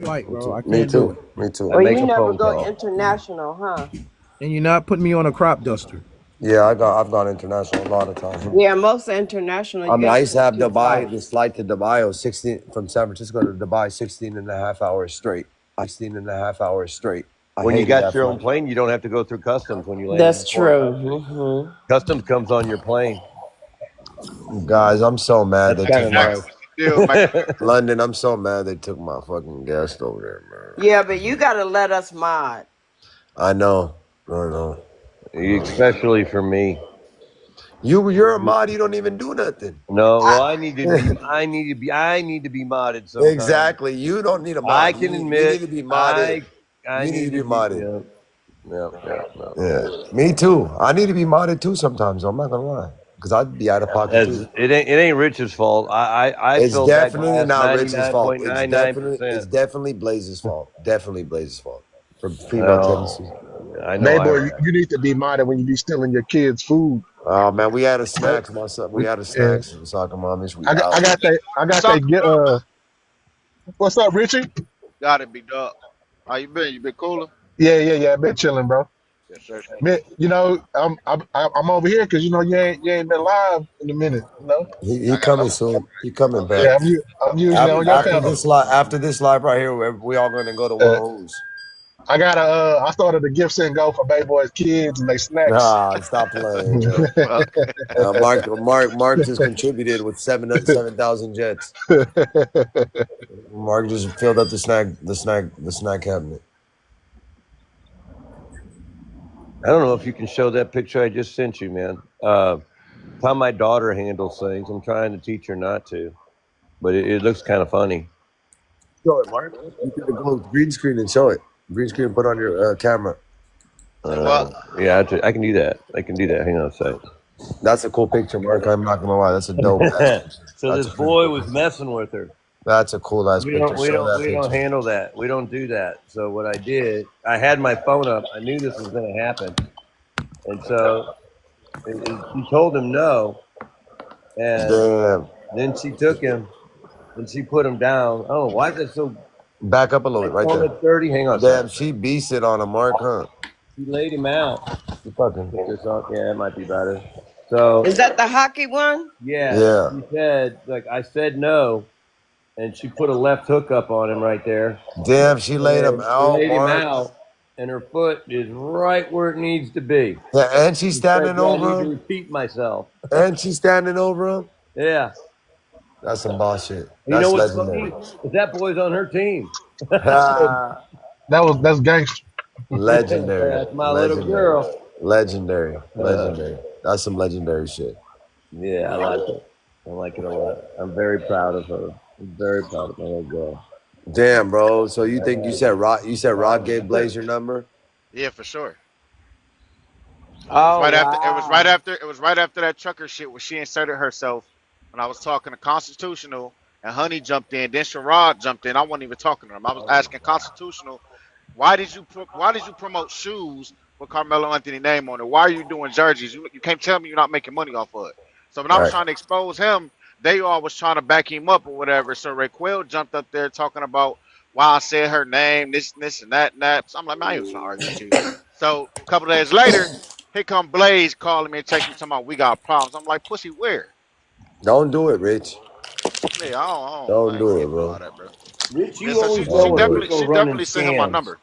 flight, Me bro. too. I Me can't do too. it. Me too. Well, Make you a never phone go call. international, huh? And you're not putting me on a crop duster. Yeah, I've gone international a lot of times. Yeah, most international, I you mean, got I to used to take have two Dubai, flights. this flight to Dubai was 16, from San Francisco to Dubai, 16 and a half hours straight. 16 and a half hours straight. I When you hated got that your own flight. plane, you don't have to go through customs when you land in a That's foreign true. country. Customs comes on your plane. Guys, I'm so mad That's they kind took of my Exactly. nice. What's the deal, Mike? London. I'm so mad they took my fucking guest over there, man. Yeah, but you got to let us mod. I know. I know. Especially for me. You're a mod. You don't even do nothing. No, well, I need to be. I need to be modded sometimes. Exactly. You don't need a I mod. can You admit, need to be modded. I You need to need be to be. modded. Yeah, yeah, yeah, yeah. Yeah. Me too. I need to be modded too sometimes. I'm not gonna lie, because I'd be out of pocket As too. it ain't Rich's fault. I It's filled that definitely glass not ninety Rich's nine fault. point nine nine It's percent. definitely Blaze's fault. Definitely Blaze's fault for female tendencies. Well, I know I. BayBoy, you need to be minded when you be stealing your kids' food. Oh man, we had a Nope. snacks, my son. We We, had a yeah. snacks and soccer mommers. We I out. got that. I got that. Soccer Get mom, what's up, Richie? gotta be dog. How you been? You been cooler? Yeah. Been chilling, bro. Yes, sir. Man, I'm over here because you ain't been live in a minute. He I got coming soon. He coming back. Yeah, I'm usually on your panel. After this live right here, we all gonna go to Uh, Wahoo's. I started a gift send go for BayBoy's kids and they snacks. Nah, stop playing, man. okay. Mark just contributed with 7,000 jets. Mark just filled up the snack cabinet. I don't know if you can show that picture I just sent you, man. How my daughter handles things. I'm trying to teach her not to, but it looks kind of funny. Show it, Mark. You could go green screen and show it. Green screen and put on your camera. Say what? Yeah, I can do that. I can do that. Hang on a sec. That's a cool picture, Mark. I'm not gonna lie. That's a dope ass picture. So That's this a pretty boy cool was picture. messing with her. That's a cool ass picture. Show that We don't picture. handle that. We don't do that. So what I did, I had my phone up. I knew this was going to happen, and so she told him no, and Damn. then she took him and she put him down. Oh, why is it so? Back up a little bit, right there. 30. Hang on a Damn, second. she beasted on a Mark, huh? She laid him out. You fucking. Put this on. Yeah, it might be better. So Is that the hockey one? yeah, Yeah. she said like I said no, and she put a left hook up on him right there. Damn, she laid him And she out, laid him Mark. out, and her foot is right where it needs to be. Yeah, and she's She said, standing "Do I need over to him. repeat myself?" And she's standing over him. Yeah. That's some bullshit. You know That's what's legendary. funny? Is that boy's on her team. That's gangster. Legendary. That's my little Legendary. girl. Legendary. Legendary. That's some legendary shit. Yeah, I like it. I like it a lot. I'm very proud of her. I'm very proud of my little girl. Damn, bro. So you think you said Rod gave Blaze your number? Yeah, for sure. Oh, wow. It was right after that trucker shit where she inserted herself when I was talking to Constitutional and Honey jumped in. Then Sherrod jumped in. I wasn't even talking to him. I was asking Constitutional, why did you promote shoes with Carmelo Anthony name on it? Why are you doing jerseys? You can't tell me you're not making money off of it. So when I was Right. trying to expose him, they all was trying to back him up or whatever. So Raquel jumped up there talking about why I said her name, this and that and that. So I'm like, man, I ain't gonna argue with you. So a couple of days later, here come Blaze calling me and texting me talking about we got problems. I'm like, pussy, where? Don't do it, Rich. Yeah, I Don't ain't do gonna it, get into all bro. that, bro. Rich, And you so always know Don't when do it. people are she running definitely sent him my scams. number.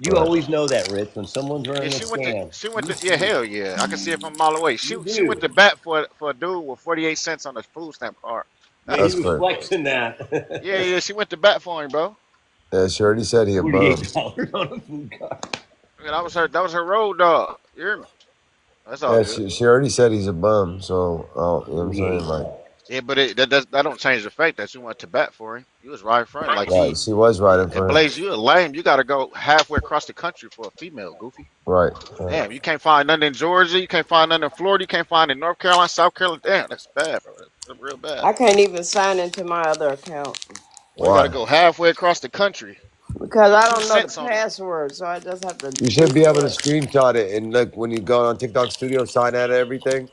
You Right. always know that, Rich, when someone's Yeah, running a scam. she went to yeah, hell yeah. I can see it from a mile away. You She went do. to bat for a dude with 48 cents on a food stamp card. Yeah, he That's was fair. flexing Yeah, that. yeah, she went to bat for him, bro. Yeah, she already said he a bum. $48 on a food card. Yeah, that was her road dog. You hear me? That's all Yeah, good. she already said he's a bum. So, you know what I'm saying? 48 Like, Yeah, but that don't change the fact that you went to bat for him. You was right in front. Like right. She was right in and front. Blaze, you a lame. You gotta go halfway across the country for a female, goofy. Right. Damn, you can't find nothing in Georgia. You can't find nothing in Florida. You can't find it in North Carolina, South Carolina. Damn, that's bad, bro. That's real bad. I can't even sign into my other account Well, you got to Why? go halfway across the country because with I two don't know the cents on it. password, so I just have to You should be able to reset. screenshot it and like when you go on TikTok Studio, sign out everything,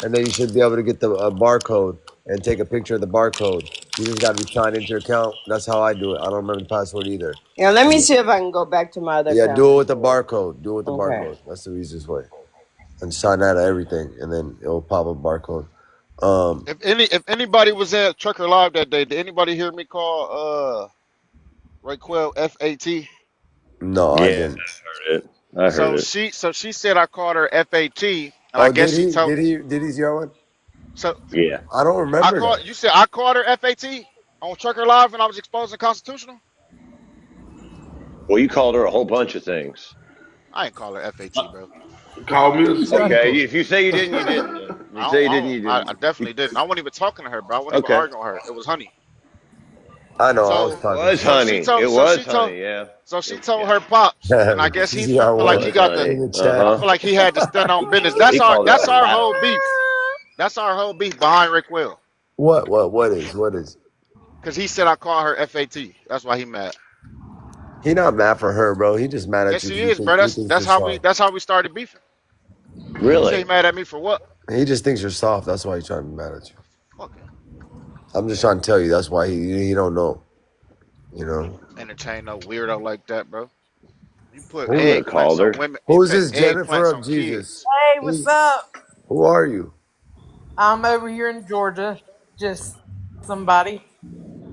and then you should be able to get the barcode and take a picture of the barcode. You just got to be signed into your account. That's how I do it. I don't remember the password either. Yeah, let me see if I can go back to my other Yeah, account. do it with the barcode. Do it with the Okay. barcode. That's the easiest way. And sign out of everything, and then it'll pop up barcode. If anybody was at Trucker Live that day, did anybody hear me call Raquel FAT? No, I Yeah, didn't. I heard it. I heard it. So she said I called her FAT, and I Oh, guess did she he? told. Did he yell it? So Yeah. I don't I remember called. that. You said I called her FAT on Trucker Live, and I was exposing constitutional. Well, you called her a whole bunch of things. I ain't call her FAT, bro. Call me a Okay, sleeper. if you say you didn't, you didn't. Then. If you say you didn't, you I didn't. definitely didn't. I wasn't even talking to her, bro. I wasn't even Okay. arguing with her. It was Honey. I know. I was So It talking was shit. honey. It was honey. Yeah. she told Yeah. her pops, and I guess he felt It like GR1 he was got the. honey. in the I chat. feel Uh like he had to stand on business. huh. He called her That's a our lot of whole things. beef. That's our whole beef behind Rick Will. What is? Cause he said I call her FAT. That's why he mad. He not mad for her, bro. He just mad at Yes, you he because is, bro. he thinks you're soft. That's how we started beefing. You say he Really? mad at me for what? He just thinks you're soft. That's why he's trying to be mad at you. Fuck him. I'm just trying to tell you. That's why he don't know. You know. Entertain no weirdo like that, bro. You put I wouldn't have called eggplants on her. women. You Who's put this Jennifer eggplants of on Jesus? kids. Hey, what's Who's, up? who are you? I'm over here in Georgia. Just somebody.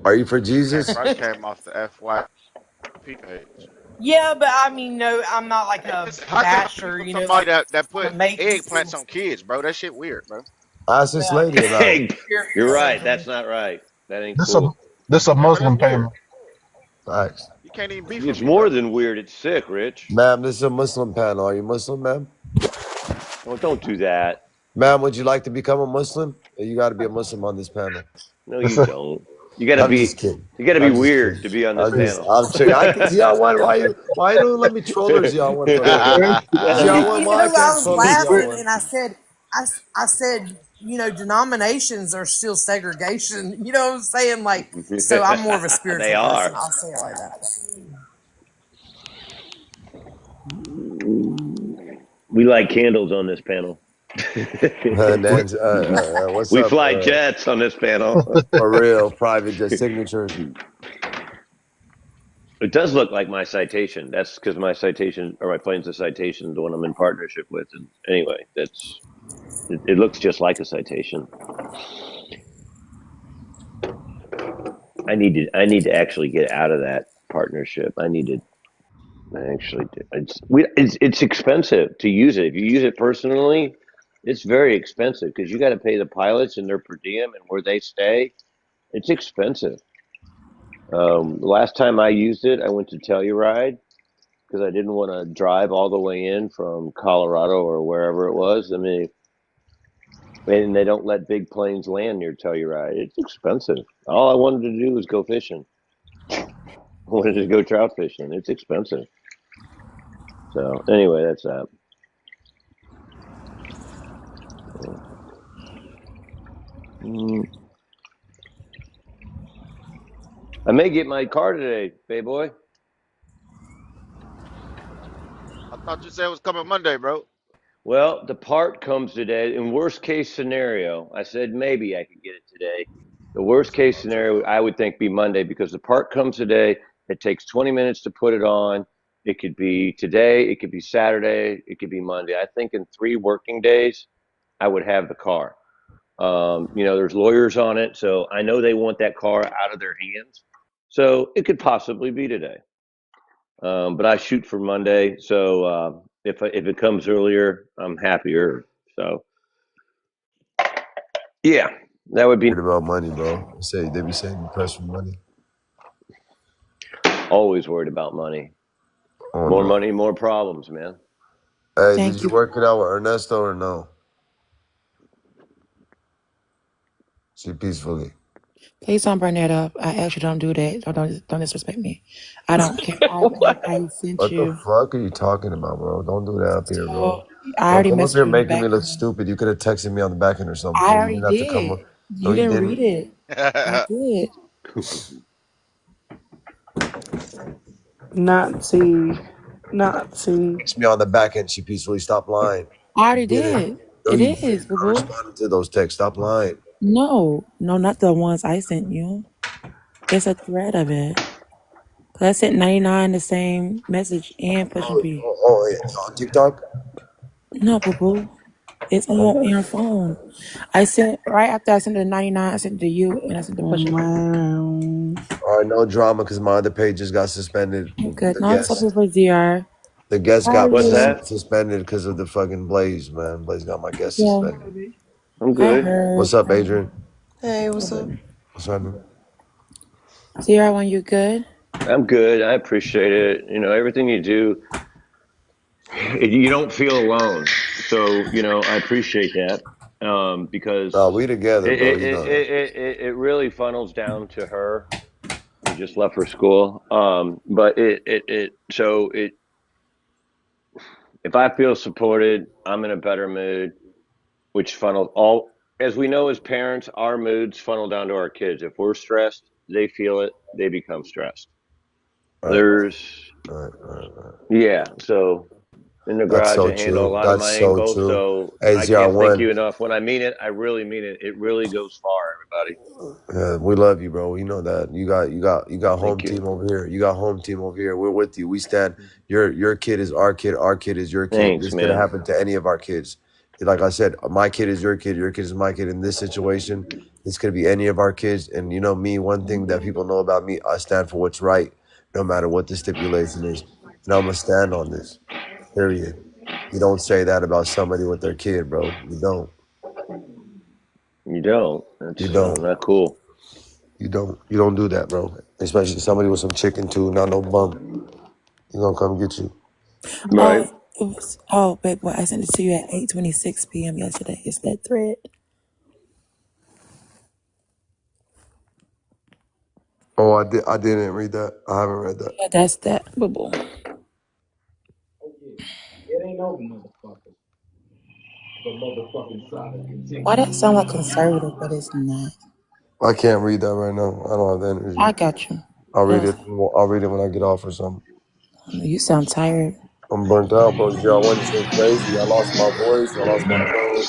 Are you for I Jesus? just came off the FYP page. Yeah, but I mean, no, I'm not like a How can I be basher, for you know, somebody like that I'm a put eggplants maintenance. on kids, bro? That shit weird, bro. Ask this Yeah, lady about it. Hey, here, you're right. Sandra. That's not right. That ain't This a cool. this a Yeah, bro, that's Muslim weird. panel. Facts. You can't even beef with It's me, more bro. than weird. It's sick, Rich. Ma'am, this is a Muslim panel. Are you Muslim, ma'am? Oh, don't do that. Ma'am, would you like to become a Muslim? You got to be a Muslim on this panel. No, This you a don't. You gotta I'm just be. kidding. You gotta be I'm just weird kidding. to be on this panel. I'm kidding. I can see y'all one. Why you don't let me trollers? Y'all one for a little bit. You gotta Y'all be. one. You Why I know, I can't was trollers? Y'all laughing one. and I said, you know, denominations are still segregation. You know what I'm saying? Like, so I'm more of a They spiritual person. are. I'll say it like that. We light candles on this panel. we, Nancy, what's We up? fly jets on this panel. For real, private jet signatures. It does look like my citation. That's because my citation or my plane's a citation, the one I'm in partnership with. And anyway, it looks just like a citation. I need to actually get out of that partnership. I need to actually do. It's expensive to use it. If you use it personally, it's very expensive because you got to pay the pilots and their per diem and where they stay. It's expensive. The last time I used it, I went to Telluride because I didn't want to drive all the way in from Colorado or wherever it was. I mean, and they don't let big planes land near Telluride. It's expensive. All I wanted to do was go fishing. I wanted to go trout fishing. It's expensive. So anyway, that's that. Mm. I may get my car today, BayBoy. I thought you said it was coming Monday, bro. Well, the part comes today. In worst case scenario, I said maybe I could get it today. The worst case scenario, I would think, be Monday because the part comes today. It takes 20 minutes to put it on. It could be today. It could be Saturday. It could be Monday. I think in 3 working days, I would have the car. There's lawyers on it, so I know they want that car out of their hands. So it could possibly be today. But I shoot for Monday, so if it comes earlier, I'm happier. So yeah, that would be Worried about money, bro. They be saying you press for money. always worried about money. Oh More no. money, more problems, man. Hey, did Thank you you. work it out with Ernesto or no? See peacefully. Please don't bring that up. I actually don't do that. Don't disrespect me. I don't care. I sent What the you. fuck are you talking about, bro? Don't do that up here, bro. So I Don't already come up messaged here you in the making me back look channel. stupid. You could have texted me on the back end or something, I fool. You already didn't have to come did. up. No, You you didn't read didn't. it. I did. Nazi, Nazi. Text me on the back end. She peacefully stop lying. I You already didn't. did. No, It you didn't. is, boo I boo. responded to those texts. Stop lying. No, no, not the ones I sent you. It's a thread of it. 'Cause I sent 99 the same message and pushing P. On TikTok. No, boo boo. It's on your phone. I sent right after I sent the 99, I sent it to you and I sent the Oh pushing P. man. All right, no drama because my other page just got suspended. I'm good. The No, I'm so guest, for ZR. the guest How are got What's me you? that? suspended because of the fucking Blaze, man. Blaze got my guest Yeah, suspended. I'm I good. heard. What's up, Adrian? Hey, what's up? Good. What's happening? ZR, when you good? I'm good. I appreciate it. Everything you do, you don't feel alone. So, I appreciate that because We together, it, bro. it, You it, know that. it really funnels down to her. We just left for school. But if I feel supported, I'm in a better mood, which funnels all, as we know as parents, our moods funnel down to our kids. If we're stressed, they feel it, they become stressed. Right, There's, right. yeah, so in the That's garage, so I handle a true. lot of That's my so angles, true. so Hey, I can't thank you ZR1. enough. When I mean it, I really mean it. It really goes far, everybody. We love you, bro. You know that. You got home Thank you. team over here. You got home team over here. We're with you. We stand. Your kid is our kid. Our kid is your kid. Thanks, This could have man. happened to any of our kids. Like I said, my kid is your kid. Your kid is my kid. In this situation, this could be any of our kids. And you know me. One thing that people know about me, I stand for what's right, no matter what the stipulation is, and I'm gonna stand on this. Period. You don't say that about somebody with their kid, bro. You don't. You don't. You That's don't. not cool. You don't. You don't do that, bro. Especially somebody with some chicken too, not no bum. He gonna come get you. Right. Oh, it was, oh, babe, boy, I sent it to you at 8:26 p.m. yesterday. It's that thread. Oh, I did. I didn't read that. I haven't read that. Yeah, that's that. Boo boo. Why that sound like conservative, but it's not. I can't read that right now. I don't have the energy. I got you. I'll read Yes. it. I'll read it when I get off or something. You sound tired. I'm burnt out, bro. ZR1, this shit crazy. I lost my voice. I lost my tone,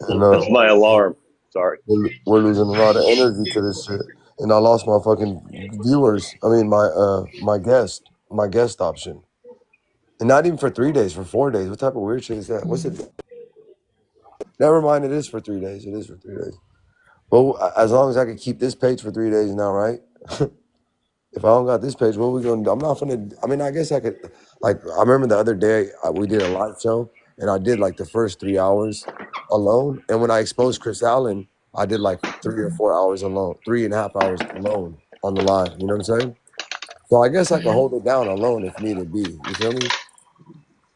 and That's my alarm. Sorry. we're losing a lot of energy to this shit. And I lost my fucking viewers. I mean, my guest option. And not even for 3 days, for 4 days. What type of weird shit is that? What's it? Never mind. It is for 3 days. It is for 3 days. Well, as long as I can keep this page for 3 days now, right? If I don't got this page, what are we gonna do? I'm not gonna. I mean, I guess I could. Like, I remember the other day we did a live show, and I did like the first 3 hours alone. And when I exposed Chris Allen, I did like 3 or 4 hours alone, 3.5 hours alone on the live. You know what I'm saying? So I guess I can hold it down alone if needed be. You feel me?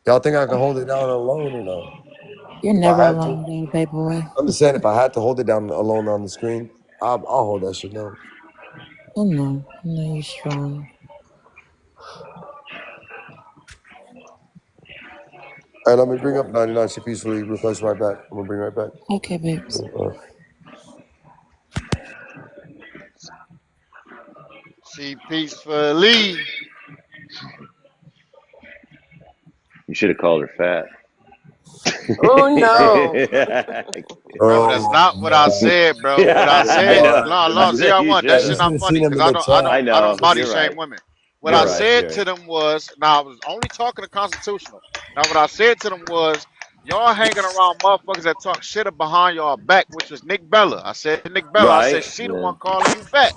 Y'all think I can hold it down alone or no? You're If I never had to, alone, though, baby boy. I'm just saying, if I had to hold it down alone on the screen, I'll hold that shit down. I know you're strong. And let me bring up 99. She peacefully request right back. I'm gonna bring right back. Okay, babes. See, peacefully. You should have called her fat. Oh no. Bro, that's Oh not what I my said, bro. What I Yeah, I said, God. know. no, I no, said you ZR1, that You shit should should not have funny seen him because in the chat. I I don't know. body You're right. shame women. What You're I right. said You're to right. them was, now I was only talking to constitutional. Now what I said to them was, y'all hanging around motherfuckers that talk shit behind y'all back, which was Nick Bella. I said Nick Bella. I said Right. she the Yeah. one calling you fat.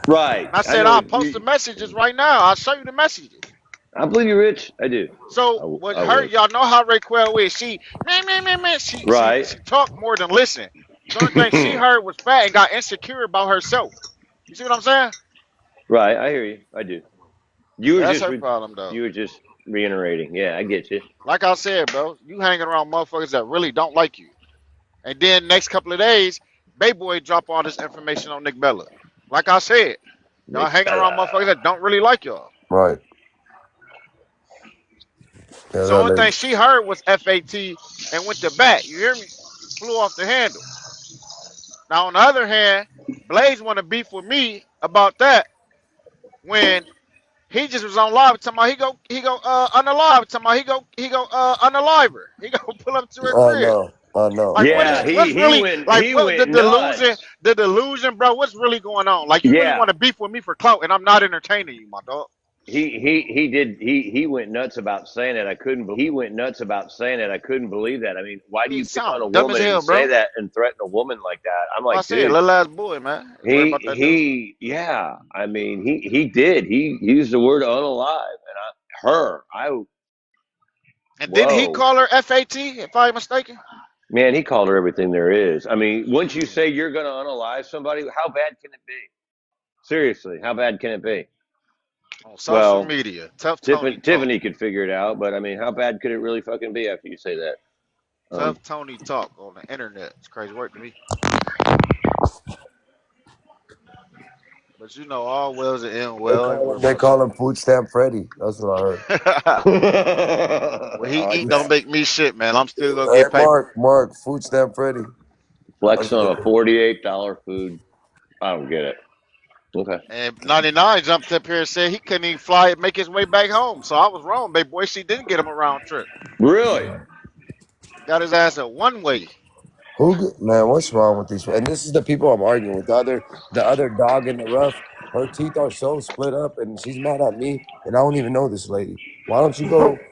Right. And I I said know. I'll post the messages right now. I'll show you the messages. I believe you're rich. I do. So what I her would. y'all know how Raquel is. She man. She Right. talk more than listen. The only thing she heard was fat and got insecure about herself. You see what I'm saying? Right. I hear you. I do. You were That's just her problem though. reiterating. Yeah, I get you. Like I said, bro, you hanging around motherfuckers that really don't like you. And then next couple of days, BayBoy drop all this information on Nick Bella. Like I said, y'all Nick hanging around motherfuckers Bella. that don't really like y'all. Right. Yeah, So that only lady. thing she heard was FAT and went to bat. You hear me? Flew off the handle. Now on the other hand, Blaze want to beef with me about that when he just was on live talking about he go unalive talking about he go unalive her. He go pull up to her Oh crib. no. I know. Like, I Yeah, know. what's really like he what went nuts. the delusion, bro? What's really going on? Like, you really Yeah, want to beef with me for clout, and I'm not entertaining you, my dog. he did he went nuts about saying it. I couldn't believe that. I mean, why I do mean, you pick on a sound dumb as woman and hell, say bro. that and threaten a woman like that? I'm Well, I like, said, dude, little ass boy, man. Ain't worry about that dude. yeah. I mean, he did. He used the word unalive, and I And didn't he whoa. call her FAT, if I'm mistaken? Man, he called her everything there is. I mean, once you Hmm. say you're going to unalive somebody, how bad can it be? Seriously, how bad can it be? On social Well, media, tough Tony talk. Tiffany could figure it out, but I mean, how bad could it really fucking be after you say that? Tough Tony talk on the internet. It's crazy work to me. But you know, all wells and end well. Ain't worry They about call him Food Stamp Freddy. That's what I heard. that. What he I like eat don't that. make me shit, man. I'm still gonna Hey, get paper. Mark, Food Stamp Freddy. That's Flexing on a good. $48 food. I don't get it. Okay. And 99 jumped up here and said he couldn't even fly make his way back home. So I was wrong, baby boy. She didn't get him a round trip. Really? Got his ass a one way. Man, what's wrong with these? And this is the people I'm arguing with. The other dog in the rough. Her teeth are so split up, and she's mad at me. And I don't even know this lady. Why don't you go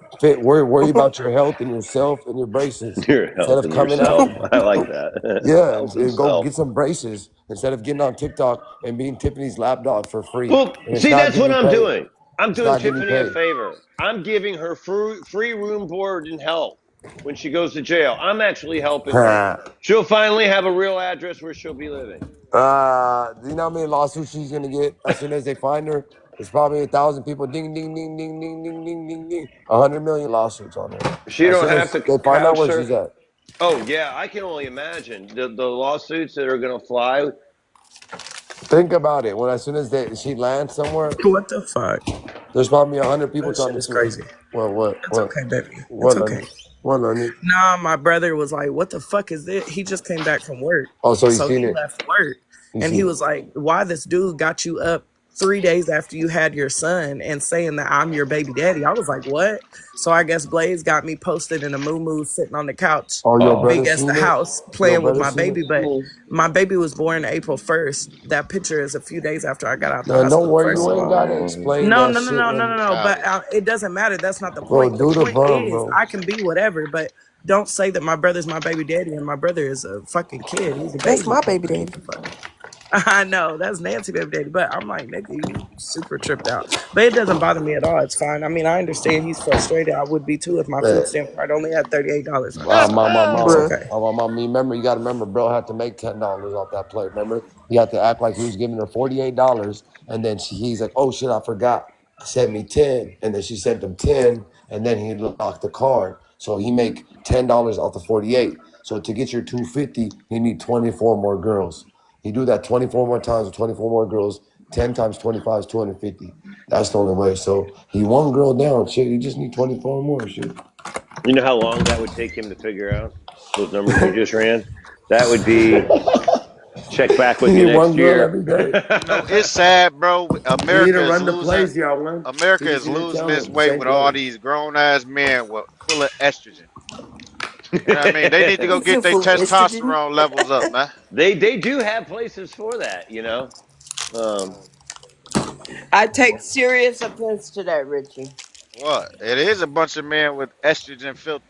worry about your health and yourself and your braces Your instead health of and coming out? yourself. I like that. Yeah, Health and and go self. get some braces instead of getting on TikTok and being Tiffany's lap dog for free. Well, And it's see, not that's what getting I'm paid. doing. I'm It's doing not getting Tiffany a paid. favor. I'm giving her free room, board, and help when she goes to jail. I'm actually helping her. She'll finally have a real address where she'll be living. Do you know how many lawsuits she's gonna get as soon as they find her? There's probably 1,000 people. Ding, ding, ding, ding, ding, ding, ding, ding, ding. 100 million lawsuits on her. She As don't soon have as to they find out couch where her. she's at. Oh yeah, I can only imagine the lawsuits that are going to fly. Think about it. When as soon as she lands somewhere, What the fuck? there's probably 100 people That trying shit to is sue her. crazy. It's What, okay, baby. It's what, okay. Lenny? What, Lenny? Nah, my brother was like, "What the fuck is this?" He just came back from work, Oh, so he's so seen he it. left work, He's and he seen it. was like, "Why this dude got you up 3 days after you had your son and saying that I'm your baby daddy?" I was like, "What?" So I guess Blaze got me posted in a moo sitting on the couch, Oh, your Oh, big brother as the seen it? house, Your playing with brother my seen it? baby. But my baby was born April 1st. That picture is a few days after I got out the Man, don't hospital. worry. First You of ain't all. gotta oh, explain No, that no, no, shit no, no, when, no, no. But Childish. it doesn't matter. That's not the bro, point. The do the point bum, is bro. I can be whatever, but don't say that my brother's my baby daddy and my brother is a fucking kid. He's a That's my baby. baby Like, what daddy. the fuck? I know that's Nancy baby daddy, but I'm like, nigga, you super tripped out. But it doesn't bother me at all. It's fine. I mean, I understand he's frustrated. I would be too if my food Man, stamp card only had $38 on it. my So my it's mom. Bruh. okay. My mom. Remember, you got to remember, bro had to make $10 off that plate. Remember, he had to act like he was giving her $48, and then he's like, "Oh shit, I forgot. Sent me 10," and then she sent him 10, and then he locked the card, so he make $10 off the 48. So to get your 250, you need 24 more girls. He do that 24 more times with 24 more girls. 10 times 25 is 250. That's the only way. So he one girl down. Shit, you just need 24 more. Shit. you know how long that would take him to figure out those numbers you just ran? That would be check back You with need you one next girl year. every day. You know, it's sad, bro. You need America to is run the losing. plays, y'all, man. He America just is need to losing tell its him, way say with all go. these grown ass men with full of estrogen. You know what I mean? They need to go He get said their full of estrogen. testosterone levels up, man. They do have places for that, you know. Um, I take serious offense to that, Richie. What? It is a bunch of men with estrogen filled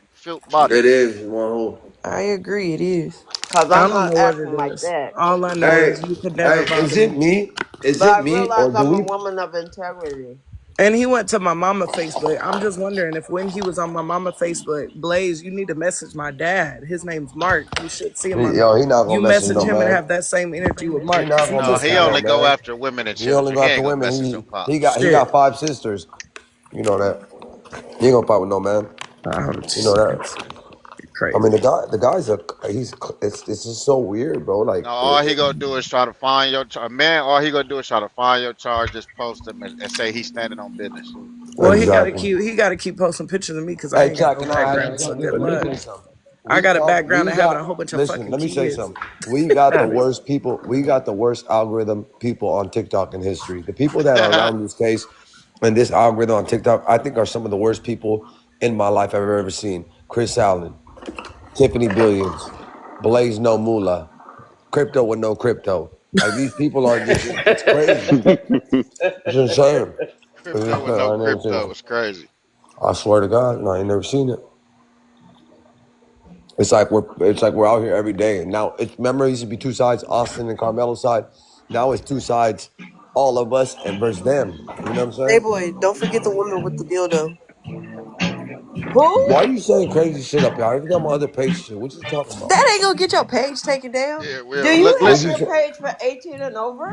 It bodies. is one whole. I agree, it is. Because I I'm don't not know what it acting like is. that. All I know Hey, is you could never hey, bother is it me. me? Is But I it me, or realize do I'm a we? woman of integrity. And he went to my mama Facebook. I'm just wondering if when he was on my mama Facebook, Blaze, you need to message my dad. His name's Mark. You should see him on. He not You gonna message message no him and man. have that same energy with He Mark because not he gonna No, just message he got no only out. go man. after women and He only children. go He after ain't gonna women. message your He pops. Shit. got 5 sisters. You know that. He ain't gonna fight with no man. You know that. It's I mean, crazy. the guy's a he's it's just so weird, bro. Like No, all he gonna do is try to find your a man. All he gonna do is try to find your charge, just post them and say he's standing on business. Well, exactly. he got to keep posting pictures of me because I Hey, ain't got Chuck, no can I ask you background. So something? good Let me luck. say something. I got a background of having a whole bunch of Listen, fucking let me say kids. something. We got the Have it. worst people. We got the worst algorithm people on TikTok in history. The people that are around this case and this algorithm on TikTok, I think are some of the worst people in my life I've ever seen. Chris Allen, Tiffany Billions, Blaze no moolah, crypto with no crypto. Like these people are just, it's crazy. It's insane. It's Crypto with insane. no I ain't never seen crypto it. is crazy. I swear to God, no, I ain't never seen it. It's like we're out here every day, and now it's remember it used to be two sides, Austin and Carmelo's side. Now it's two sides, all of us and versus them. You know what I'm saying? BayBoy, don't forget the woman with the dildo. Who? Why are you saying crazy shit up here? I already got my other page shit. What you talking about? That ain't gonna get your page taken down. Yeah, Do well, you look, What have you listen, a say? page for 18 and over?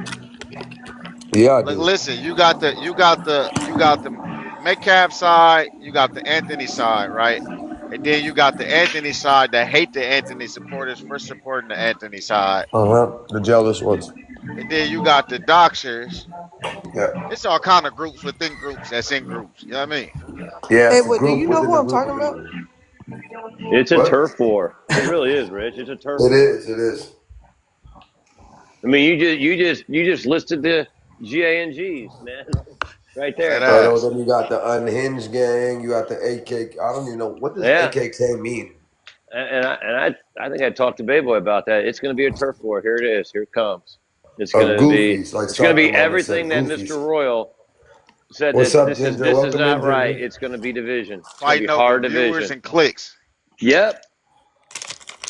Yeah, I look, do. listen. You got the Metcalf side, you got the Anthony side, right? And then you got the Anthony side that hate the Anthony supporters for supporting the Anthony side. The jealous ones. And then you got the Doxers. Yeah. It's all kind of groups within groups that's in groups. You know what I mean? Yeah, it's a BayBoy, do group you know within who a I'm group talking within a about? group. It's a What? turf war. It really is, Rich. It's a turf It war. is. It is. I mean, you just listed the GANGs, man, right That there. I know. ass. Then you got the unhinged gang. You got the AK. I don't even know what does Yeah, AKK mean. and I think I talked to Bayboy about that. It's going to be a turf war. Here it is. Here it comes. It's going Of to be goofies, like it's going to soccer be mama said, everything that goofies. Mr. Royal said What's that up, this is Ginger? this is Welcome in, not right. Ginger. It's going to be division. It's going to be Fighting over hard viewers division. and clicks Yep,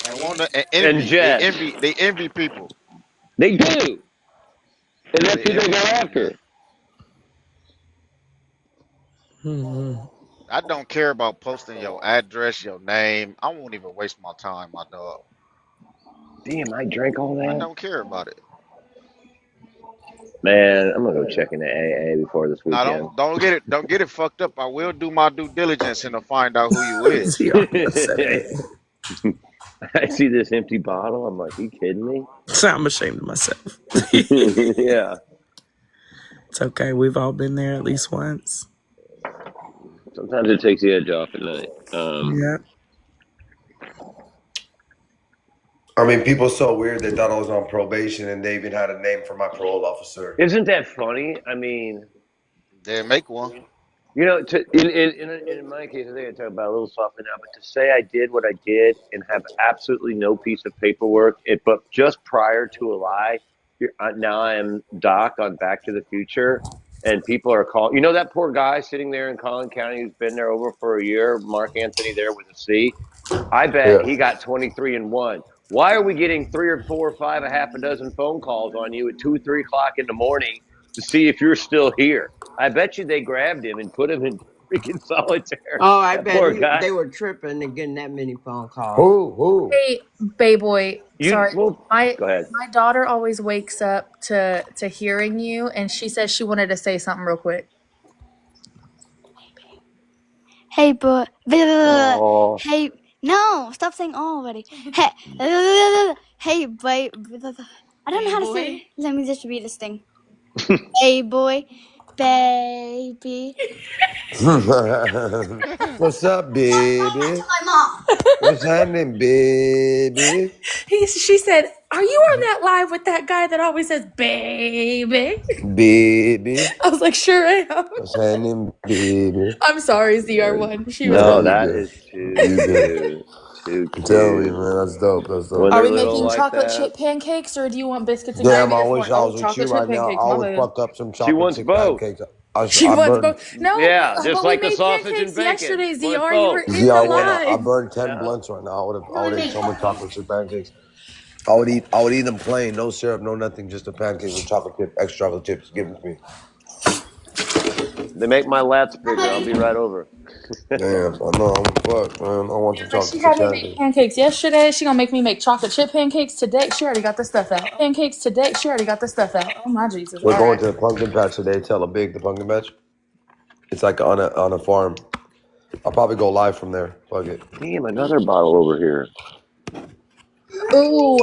and want to and and envy. They Jets. envy. They envy people. They do, and that's They who they envy go people, after. man. Hmm. I don't care about posting your address, your name. I won't even waste my time, my dog. Damn, I drank all I that. don't care about it. Man, I'm gonna go check into AA before this Now weekend. don't get it fucked up. I will do my due diligence and to find out who you is. See, I'm saying. I see this empty bottle. I'm like, you kidding me? I'm ashamed of myself. Yeah. It's okay. We've all been there at least once. Sometimes it takes the edge off at night. Yeah. I mean, people so weird. They thought I was on probation, and they even had a name for my parole officer. Isn't that funny? I mean, Then make one. in my case, I think I talk about it a little softly now, but to say I did what I did and have absolutely no piece of paperwork, but just prior to a lie, now I am Doc on Back to the Future, and people are calling. You know that poor guy sitting there in Collin County who's been there over for a year, Mark Anthony there with a C. I bet Yeah. he got 23 and one. Why are we getting three or four or five, a half a dozen phone calls on you at 2, 3 o'clock in the morning to see if you're still here? I bet you they grabbed him and put him in freaking solitaire. Oh, I That bet poor guy. they were tripping and getting that many phone calls. Who? Hey, BayBoy. You Sorry, well, my go ahead. my daughter always wakes up to hearing you, and she says she wanted to say something real quick. Hey, but Oh, hey, no, stop saying all already. Hey, hey, boy. I don't know how to say it. BayBoy. Let me just read this thing. Hey, boy, baby. What's up, baby? My mom. What's happening, baby? She said, "Are you on that live with that guy that always says baby?" Baby. I was like, "Sure am." What's happening, baby? I'm sorry, Yeah, ZR1. She was nah, no, you funny. that good. is too You good. cute. Too I'm telling you, cute. man, that's dope. That's When dope. Are they're we little making like chocolate that, chip pancakes or do you want biscuits and Damn, gravy I or wish corn? I Oh, was with you chocolate chip right now. pancakes. I My would bad. fuck up some she chocolate wants chip both. pancakes. She I wants burned. both. No, Yeah, just but we like the made sausage and pancakes bacon. yesterday, She wants ZR. You were both. in Yeah, the I live. burned 10 Yeah. blunts right now. I would ate so much chocolate chip pancakes. I would eat them plain, no syrup, no nothing, just the pancakes with chocolate chip, extra chocolate chips. Give them to me. They make my lats bigger. I'll be right over. Damn, I know. I'm fuck, man. I want Yeah, some but she chocolate chip had me make pancakes. pancakes yesterday. She gonna make me make chocolate chip pancakes today. She already got the stuff out. Pancakes today. She already got the stuff out. Oh my Jesus! We're All going right. to the pumpkin patch today. Tell a big the pumpkin patch. It's like on a farm. I'll probably go live from there. Fuck it. Damn, another bottle over here. Ooh,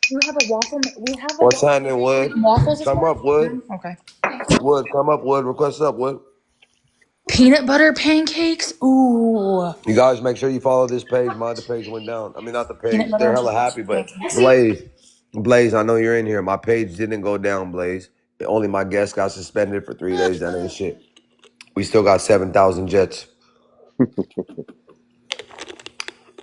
you have a waffle. We have a What's waffle happening, maker Wood? making waffles this Come morning. up, Wood. Okay. Wood, come up, Wood. Request up, Wood. Peanut butter pancakes. Ooh, You guys make sure you follow this page. My other page went down. I mean, not the peanut page. butter They're and hella chocolate happy, chip but pancakes. Blaze, I know you're in here. My page didn't go down, Blaze. Only my guest got suspended for 3 days. That ain't shit. We still got 7,000 jets.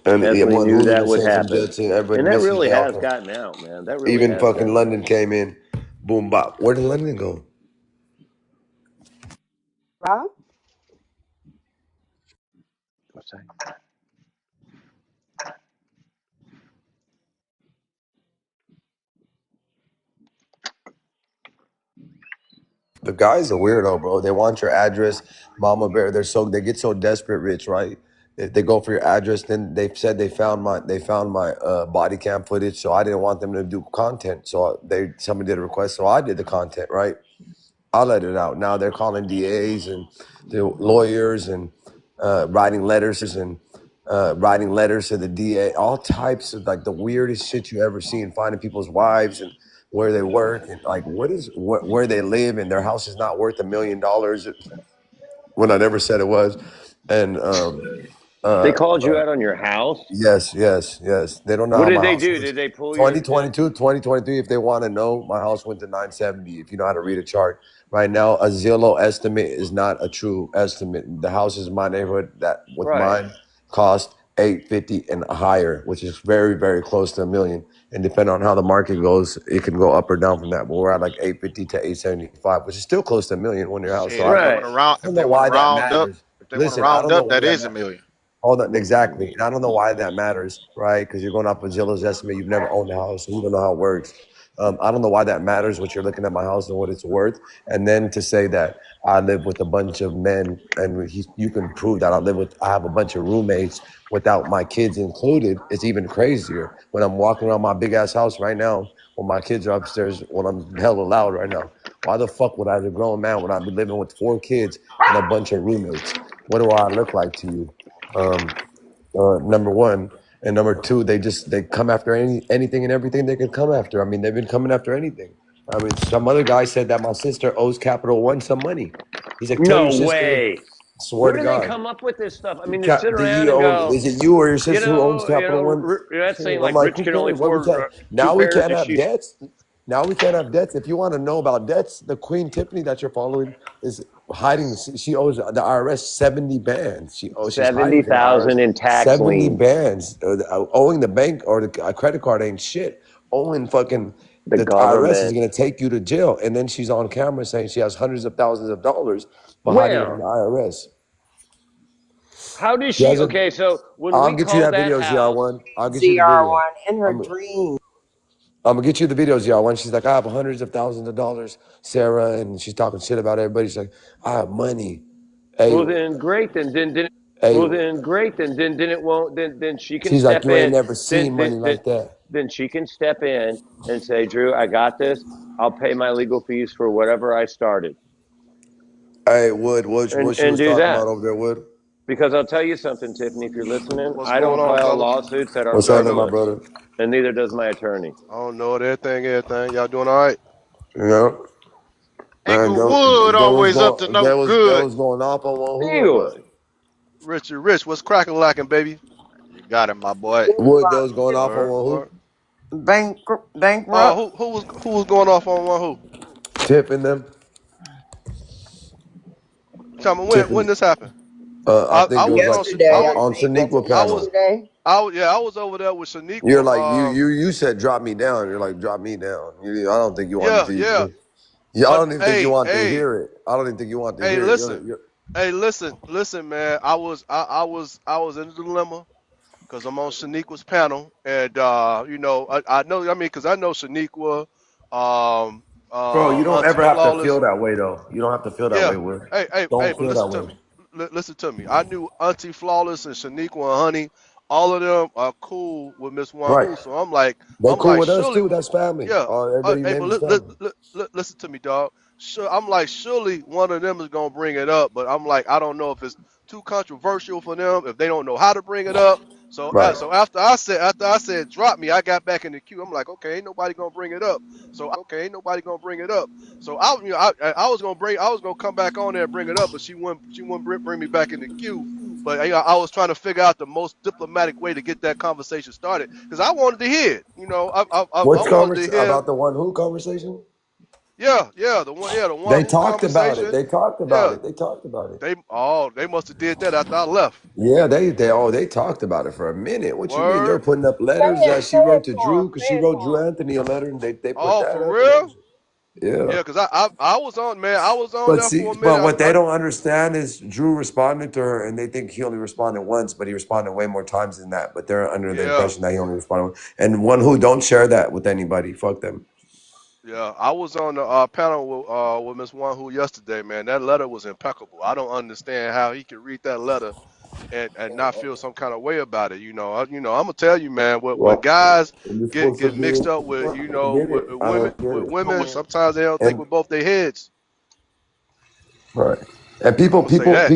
And definitely one knew who's that even would saying some happen. jets and everybody And that messaged really me has also. gotten out, man. That really Even has fucking gotten out. London came in. Boom bop. Where did London go? Rob? What's that? The guy's a weirdo, bro. They want your address, Mama Bear. They get so desperate rich, right? If they go for your address, then they said they found my body cam footage, so I didn't want them to do content. So somebody did a request, so I did the content, right? I let it out. Now they're calling DAs and the lawyers and writing letters to the DA, all types of like the weirdest shit you ever seen, finding people's wives and where they work and like where they live, and their house is not worth $1 million when I never said it was. And They uh, called you out on your house? Yes, yes, yes. They don't know What how did my they house do? was. Did they pull your did 2022, 2023. If they want to know, my house went to 970. If you know how to read a chart. Right now, a Zillow estimate is not a true estimate. The houses in my neighborhood that with right. mine cost 850 and higher, which is very, very close to $1 million. And depending on how the market goes, it can go up or down from that. But we're at like 850 to 875, which is still close to $1 million when your house. So Shit, I, if they I want Right. to round, don't if know they want to why that round up, matters. if they want to Listen, I round don't know up, why that that is a matters. million. Hold on, exactly. And I don't know why that matters, right? Because you're going off of Zillow's estimate. You've never owned a house, so you don't know how it works. I don't know why that matters, what you're looking at my house and what it's worth. And then to say that I live with a bunch of men, and you can prove that I have a bunch of roommates without my kids included, it's even crazier. When I'm walking around my big ass house right now, when my kids are upstairs, when I'm hella loud right now, why the fuck would I, as a grown man, would I be living with 4 kids and a bunch of roommates? What do I look like to you? Um, number one, and number two, they come after anything and everything they can come after. I mean, they've been coming after anything. I mean, some other guy said that my sister owes Capital One some money. He's like, tell your No sister. way. Swear Where to do they God. come up with this stuff? I mean, to sit Do you around and own? go, Is it you or your sister who owns Capital One? that's saying I'm like like, rich who can only cares? What we afford can't. two Now we pairs can't of have shoes. debts. Now we can't have debts. If you want to know about debts, the Queen Tiffany that you're following is hiding. She owes the IRS 70 bands. She's hiding from the IRS 70,000 in tax 70 liens. bands. Owing the bank or the credit card ain't shit. Owing fucking The the IRS is government. going to take you to jail. And then she's on camera saying she has hundreds of thousands of dollars but hiding from Where? the IRS. How did She she? has a. Okay, so when I'll we get you called that that video, house, ZR1. I'll get you the video. ZR1 in her I'm, dream. I'm gonna get you the videos, y'all. When she's like, I have hundreds of thousands of dollars, Sarah, and she's talking shit about everybody. She's like, I have money. Hey, well then great, hey. then it won't then she can She's like, step you ain't in. never seen money like that. Then she can step in and say, Drew, I got this. I'll pay my legal fees for whatever I started, Hey, Wood, what she and was do talking about that. over there, Wood? Because I'll tell you something, Tiffany, if you're listening, What's I going don't on, file fellas? lawsuits that are What's happening, my frivolous, brother? and neither does my attorney. I don't know it, everything. Y'all doing all right? You know, man, Inglewood always up to no that good. was going off on one who or what? Anyway, Richard Rich, what's cracking lacking, baby? You got it, my boy. Wood, that was going off on Word, one who? word. Bankrupt. Who was going off on one who? Tipping them. Tell me when Tiffany. this happened. I think I it was was like on Yesterday, I on think. Was it Shaniqua I panel. was yesterday? I was over there with You're Shaniqua. like you said drop me down. You're like drop me down. I don't think you wanted Yeah, to. yeah. Yeah, I But don't even think you want to hey, hear it. I don't even think you want to hey, hear it. listen. You're Hey, listen, man. I was in a dilemma because I'm on Shaniqua's panel, and I know. I mean, because I know Shaniqua, bro. You don't Auntie ever have to Flawless. feel that way though. You don't have to feel that way, Yeah. Wood. Hey, Don't but feel that listen to way. me. Listen to me. I knew Auntie Flawless and Shaniqua and Honey. All of them are cool with Miss Right. Wanhu. So They I'm cool like, with us surely, too. That's family. yeah. Everybody Hey, but named is family. listen to me, dog. Sure, I'm like, surely one of them is gonna bring it up, but I'm like, I don't know if it's too controversial for them, if they don't know how to bring it up. Right. So after I said drop me, I got back in the queue. I'm like, okay, ain't nobody gonna bring it up. So I was gonna come back on there and bring it up, but she wouldn't bring me back in the queue. But I was trying to figure out the most diplomatic way to get that conversation started because I wanted to hear it. I Which wanted to conversation hear. about the one who conversation? Yeah, the one They who talked about it. conversation. They talked about Yeah, it. They talked about it. they must have did that after I left. Yeah, they talked about it for a minute. What you mean? They were Word. putting up letters that she wrote to Drew because she wrote Drew Anthony a letter and they put Oh, that for up and real? everything. Yeah. Yeah, cause I was on, man. I was on But there see, for a but minute. what they don't understand is Drew responded to her, and they think he only responded once, but he responded way more times than that. But they're under the Yeah, impression that he only responded once. And one who don't share that with anybody. Fuck them. yeah. I was on the panel with Miss One Who yesterday, man. That letter was impeccable. I don't understand how he could read that letter and not feel some kind of way about it. I'm gonna tell you, man. When Well, guys you're supposed to get be. mixed up with I don't get it. I don't get with it. women, sometimes they don't think And with both their heads. right. And I'm gonna say that.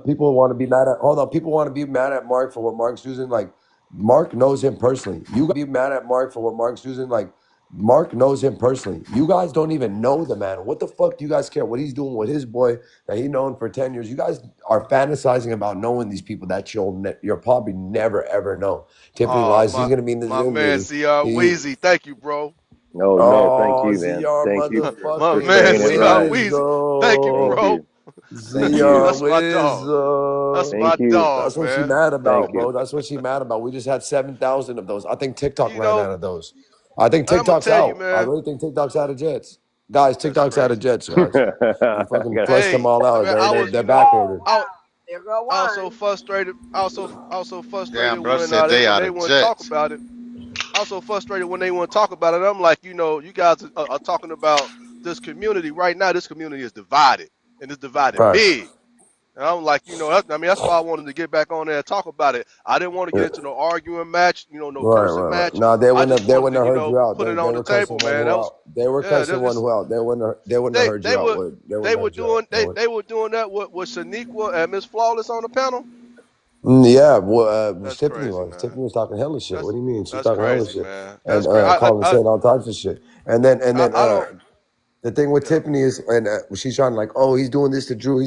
people want to be mad at. Hold on. People want to be mad at Mark for what Mark's using. Like Mark knows him personally. You guys be mad at Mark for what Mark's using. Like Mark knows him personally. You guys don't even know the man. What the fuck do you guys care what he's doing with his boy that he known for 10 years? You guys are fantasizing about knowing these people that you'll probably never ever know. Tiffany Oh, lies. He's gonna be in the my Zoom man, meeting. Cr He Wheezy, thank you, bro. Oh no, thank Oh, you, man. ZR Thank you My for man, saying it Cr right. Wheezy, thank you, Thank Wizzo. bro. you. Thank you. ZR That's my dog. That's Wizzo. my Thank you. dog, That's what she man. mad Thank about, you. bro. That's what she mad about. We just had 7,000 of those. I think TikTok You ran know, out of those. I think I'm gonna TikTok's tell you, out. I man. really think TikTok's out of jets. Guys, That's TikTok's out of crazy. jets, guys. We I fucking got flushed them Hey, all out. man, They're back ordered. I, There go I was so one. frustrated. I was so frustrated Damn, bro said they when are they the wouldn't talk Jets. about it. I was so frustrated when they wouldn't talk about it. I'm like, you guys are talking about this community right now. This community is divided, and it's divided Facts. big. And I'm like, that's why I wanted to get back on there and talk about it. I didn't want to get Yeah. into no arguing match, no Right, cursing right, right. match. No, they I wouldn't just have. They wanted wouldn't to, have heard you out. put it They on the were cussing table, one man. who That was, out. They were yeah, cussing that one was, who out. They wouldn't have they heard they you out. were They they wouldn't have were heard you out. doing they were doing that with Shaniqua and Miss Flawless on the panel. Yeah, well, That's Tiffany crazy, was. man. Tiffany was talking hella shit. What That's do you mean? She's that's talking hella crazy, shit man. and That's crazy. calling, saying all types of shit. And then I don't. the thing with Yeah, Tiffany is, and she's trying like, oh, he's doing this to Drew.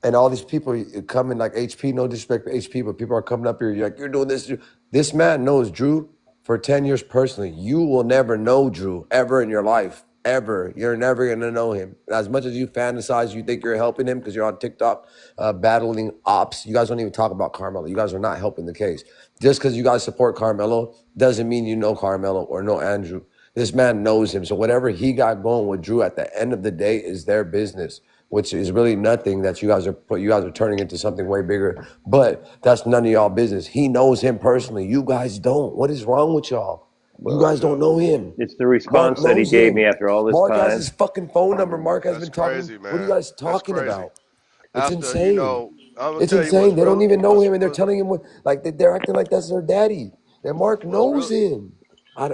And all these people coming like HP. No disrespect to HP, but people are coming up here. You're like, you're doing this. This man knows Drew for 10 years personally. You will never know Drew ever in your life. Ever. You're never gonna know him. As much as you fantasize, you think you're helping him because you're on TikTok battling ops. You guys don't even talk about Carmelo. You guys are not helping the case. Just because you guys support Carmelo doesn't mean you know Carmelo or know Andrew. This man knows him. So whatever he got going with Drew at the end of the day is their business, which is really nothing that you guys are turning into something way bigger. But that's none of y'all business. He knows him personally. You guys don't. What is wrong with y'all? You well. guys yeah. don't know him. It's the Mark response that he knows gave me him. after all this Mark has time. his fucking phone number. Mark has That's been talking. crazy, What are you man. guys That's talking crazy. about? It's After insane. I'm gonna It's tell you insane. They don't even know him, and they're what's telling him what like they're acting like that's their daddy. And Mark what's knows real him.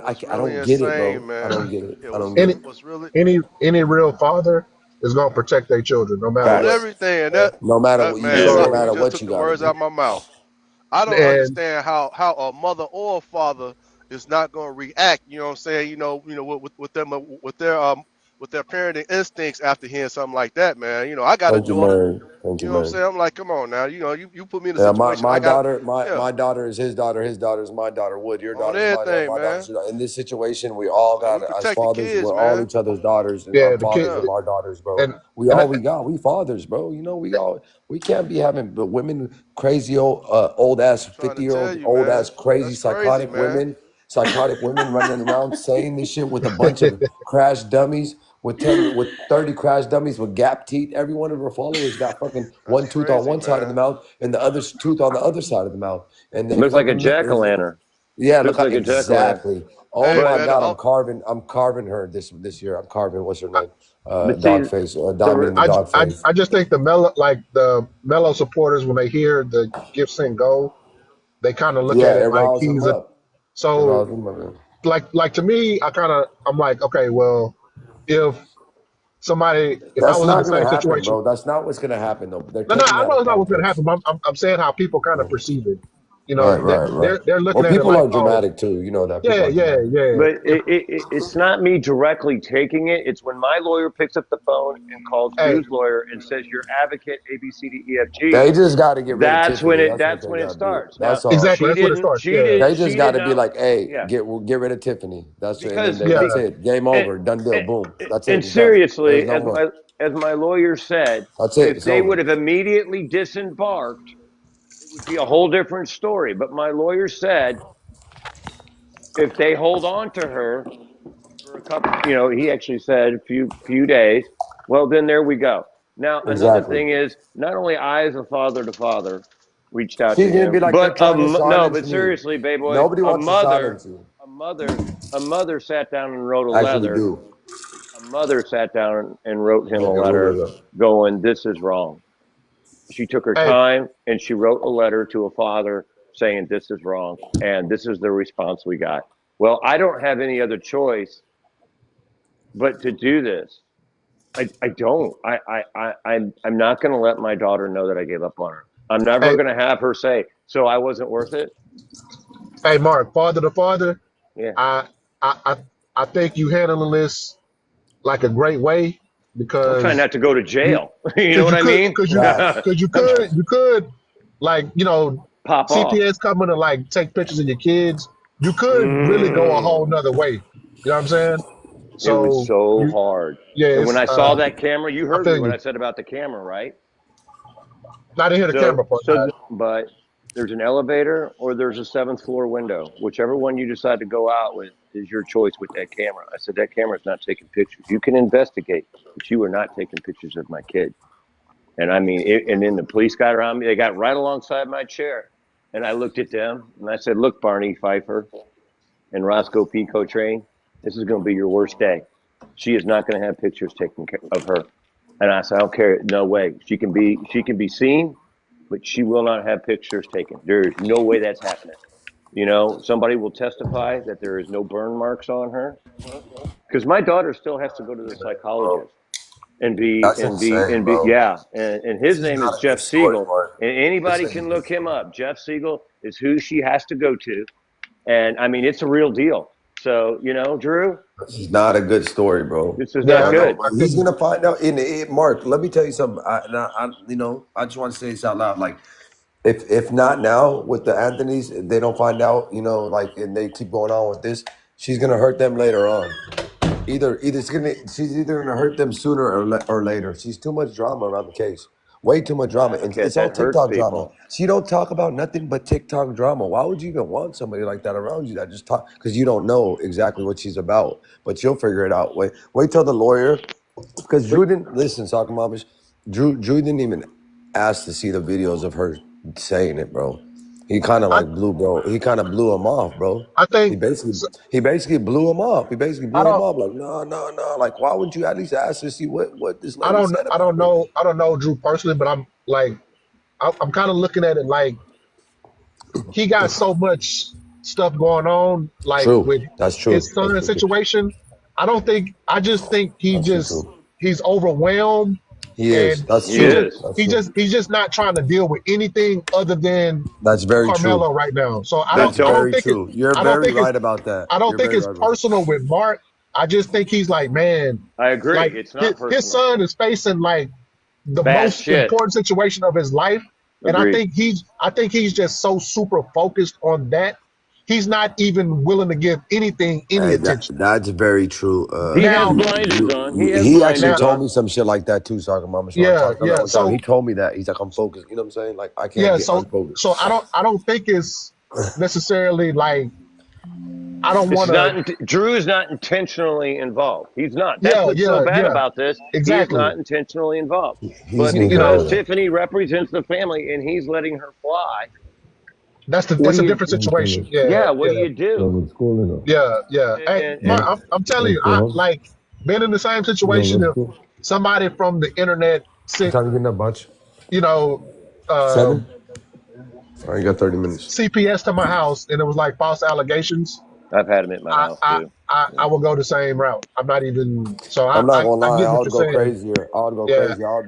what's I really don't get it, bro. insane, I man. don't get it. Yeah, I don't what's get Any it. what's really any real father is gonna protect their children no matter on what. Facts. everything, and And, No matter what you I do, no so agree. you matter just what took you the got to words out do. of my mouth. I don't and understand how a mother or a father is not going to react. You know what I'm saying? With their parenting instincts after hearing something like that, man. I got a Thank you, daughter. Mary. Thank You you, know what I'm Mary. saying? I'm like, come on now. You put me in a Yeah, situation. I got, yeah, my daughter is his daughter. His daughter is my daughter. Wood, your on daughter's my daughter. everything, My daughter's man. your daughter. In this situation, we all And got we it. As protect the fathers, kids, we're all man. each other's daughters, and yeah, I'm the kid fathers Yeah, of our daughters, bro. and We and all we got. We fathers, bro. We can't be having but women, crazy old ass I'm trying to 50-year tell old you, old ass man. crazy That's crazy, man. psychotic women running around saying this shit with a bunch of crash dummies with 30 crash dummies with gap teeth. Every one of her followers got fucking That's one tooth on crazy, one side of the man. mouth and the other tooth on the other side of the mouth. And they Looks like a fucking jack o' lantern. yeah, look Looks like a jack o' lantern. exactly. Oh Hey, But my man. god, I'm carving her this year. I'm carving what's her name? but see Dog face, the re- diamond in the dog face. I just think the mellow supporters when they hear the Gibson go, they kind of look Yeah, at it it like riles him he's a up. It so riles him up. Man. like to me, I'm like, okay, well, if if I That's was in the not same gonna happen, situation, bro. That's not what's gonna happen though. They're no, taking I that know in it's not what's gonna context. happen. I'm saying how people kind of Yeah. perceive it. You Right, know, right, right. they're Well, looking at it people like, are oh, dramatic too. You know that people yeah, are yeah, dramatic. yeah. But it's not me directly taking it. It's when my lawyer picks up the phone and calls Hey, Drew's lawyer and says, "Your advocate A B C D E F G." They just got to get rid of Tiffany. That's what That's they when it got to do. starts. Now That's all. exactly. That's what it starts. Yeah, They just she got did to be not. like, hey, Yeah, get rid of Tiffany. That's it. And then because yeah. that's it. Game and, over. Done deal. and, Boom. That's it. and It's done. There's seriously, no more. as my lawyer said, That's it. if It's they would over. have immediately disembarked, it would be a whole different story. But my lawyer said if they hold on to her for a couple, he actually said a few days. Well, then there we go. Now another Exactly. thing is not only I, as a father to father, reached out to She's gonna be him, like, they're but trying to no, silence but me. seriously, Bayboy, Nobody wants to silence you. a mother, a mother sat down and wrote a I actually letter. do. A mother sat down and wrote him a Okay, who letter, is it? going, "This is wrong." She took her Hey, time and she wrote a letter to a father saying, "This is wrong," and this is the response we got. Well, I don't have any other choice but to do this. I don't. I'm not going to let my daughter know that I gave up on her. I'm never hey, going to have her say, "So I wasn't worth it." hey, Mark, father to father. Yeah. I, I, I, I think you handling this like a great way I'm trying because not to go to you, jail. You know because what you I could, mean? Facts. you could, like, Pop off. CPS coming to like take pictures of your kids. You could really go a whole Mm. nother way. You know what I'm saying? It was So so hard. yeah, And when it's, I saw that camera, you I heard me feel what I you. said about the camera, right? Not to hear the camera part. But there's an elevator or there's a seventh floor window. Whichever one you decide to go out with is your choice with that camera. I said, that camera's not taking pictures. You can investigate, but you are not taking pictures of my kid. And I mean, and then the police got around me. They got right alongside my chair. And I looked at them and I said, "Look, Barney Pfeiffer and Roscoe P. Coltrane, this is going to be your worst day. She is not going to have pictures taken of her." And I said, "I don't care. No way. She can be seen, but she will not have pictures taken. There's no way that's happening. Somebody will testify that there is no burn marks on her because my daughter still has to go to the Bro. psychologist and be That's and be insane, and be bro. yeah. And This his is name not is a good Jeff story, Siegel, Mark. and This anybody can ain't good. look him up. Jeff Siegel is who she has to go to, and I mean it's a real deal. So Drew, This is not a good story, bro. this is not Yeah, I know, good. but I he's couldn't. gonna find out. Mark, let me tell you something. I just want to say this out loud. Like, if not now with the Anthony's, they don't find out. Like, and they keep going on with this. She's gonna hurt them later on. She's either gonna hurt them sooner or later. She's too much drama around the case. Way too much drama. And Advocate it's all that hurts TikTok drama. people. She don't talk about nothing but TikTok drama. Why would you even want somebody like that around you that just talk? Because you don't know exactly what she's about, but you'll figure it out. Wait till the lawyer. Because But Drew didn't listen, soccer moms. Drew didn't even ask to see the videos of her saying it, bro. He kind of I, like blew bro. He kind of blew him off, bro. I He think basically so- he basically blew him off. He basically I blew him don't. off. Like, no, no, no. Like, why would you at least ask to see what this I lady don't. said I about don't me? know. I don't know Drew personally, but I'm like, I'm kind of looking at it like he got so much stuff going on, like True. with That's true. his That's son true too. situation. I don't think. I just think That's true too. he's overwhelmed, He is. and That's he true. is. That's true. he's just not trying to deal with anything other than That's very true. Carmelo right now. So But That's I don't very don't. think it. true. You're I don't very think it's right about that. I don't You're think very it's right about that. personal with Mark. I just think he's like, man, I agree. like It's not his personal. son is facing like the Bad most shit. important situation of his life. And Agreed. I think he's just so super focused on that. He's not even willing to give anything any Hey, attention. that's very true. He has Now, blinders on. He has He actually blinders now, told on. me some shit like that too, Soccer Mama. So I yeah, talked to him yeah. one time. He So told me that. He's like, I'm focused. You know what I'm saying? Like, I can't yeah, get so unfocused. I don't think it's necessarily like I don't This want is to. not. Drew is not intentionally involved. He's not. That's Yeah, what's so yeah, bad yeah. about this. He is Exactly. not intentionally involved. He's But need You to know because know, that. Tiffany represents the family and he's letting her fly, what do that's a you? different situation. Yeah, Yeah. What do yeah, you do? yeah, yeah. Hey, And I'm telling you, I like been in the same situation. If somebody from the internet What sent, time you getting up, Bunch? you know, 7? All right, you got 30 minutes. CPS to my house and it was like false allegations, I've had them at my I house I too. I Yeah. will go the same route. I'm not even so I'm not gonna I lie, get I what would you're go saying. crazier. I would go Yeah, crazy. I'll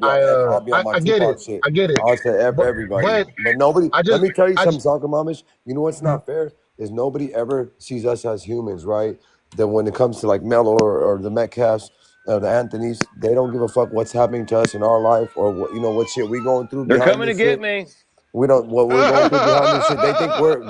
be on my I get it. Tupac shit. I get it. I'll say But everybody. but But nobody, I let just me tell you I something, just soccer mamas. You know what's not fair? Is nobody ever sees us as humans, right? That when it comes to like Melo or the Metcalfs or the Anthonys, they don't give a fuck what's happening to us in our life or what what shit we going through They're behind coming to this get shit. me. We don't what we're going through behind this shit. They think we're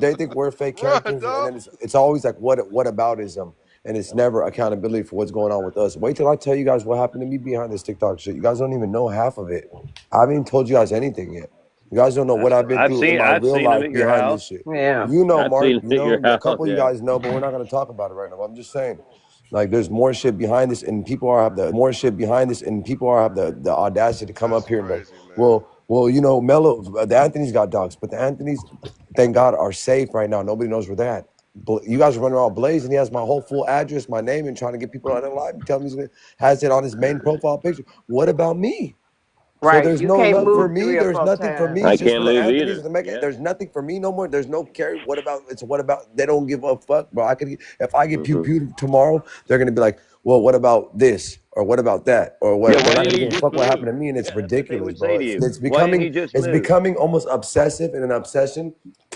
fake Run, characters, and dog. then it's always like what aboutism, and it's never accountability for what's going on with us. Wait till I tell you guys what happened to me behind this TikTok shit. You guys don't even know half of it. I haven't even told you guys anything yet. You guys don't know what I've been through in my I've real seen them life at your behind house. this shit. Yeah. You know, I've Mark. seen You them at your know, a house. couple of you Yeah. guys know, but we're not going to talk about it right now. I'm just saying. Like there's more shit behind this, and people are have the more shit behind this, and people are have the audacity to come That's up here and be like, crazy, man. Melo, the Anthony's got dogs, but the Anthony's, thank God, are safe right now. Nobody knows where they're at. You guys are running around Blaze, and he has my whole full address, my name, and trying to get people on the live. Tell me has it on his main profile picture. What about me? So Right. there's You no can't love for move me. three or There's four nothing for me. times. I It's just can't for the move Anthony's either. and the Mecca. Yeah. There's nothing for me no more. There's no care. What about? They don't give a fuck, bro. If I get pew Hmm. pew tomorrow, they're gonna be like, well, what about this or what about that or Yeah. what? They're Why not didn't gonna he give a just fuck what happened move? to me, and it's Yeah, that's what they ridiculous, would say bro. to It's you. it's Why didn't becoming he just it's move? becoming almost obsessive and an obsession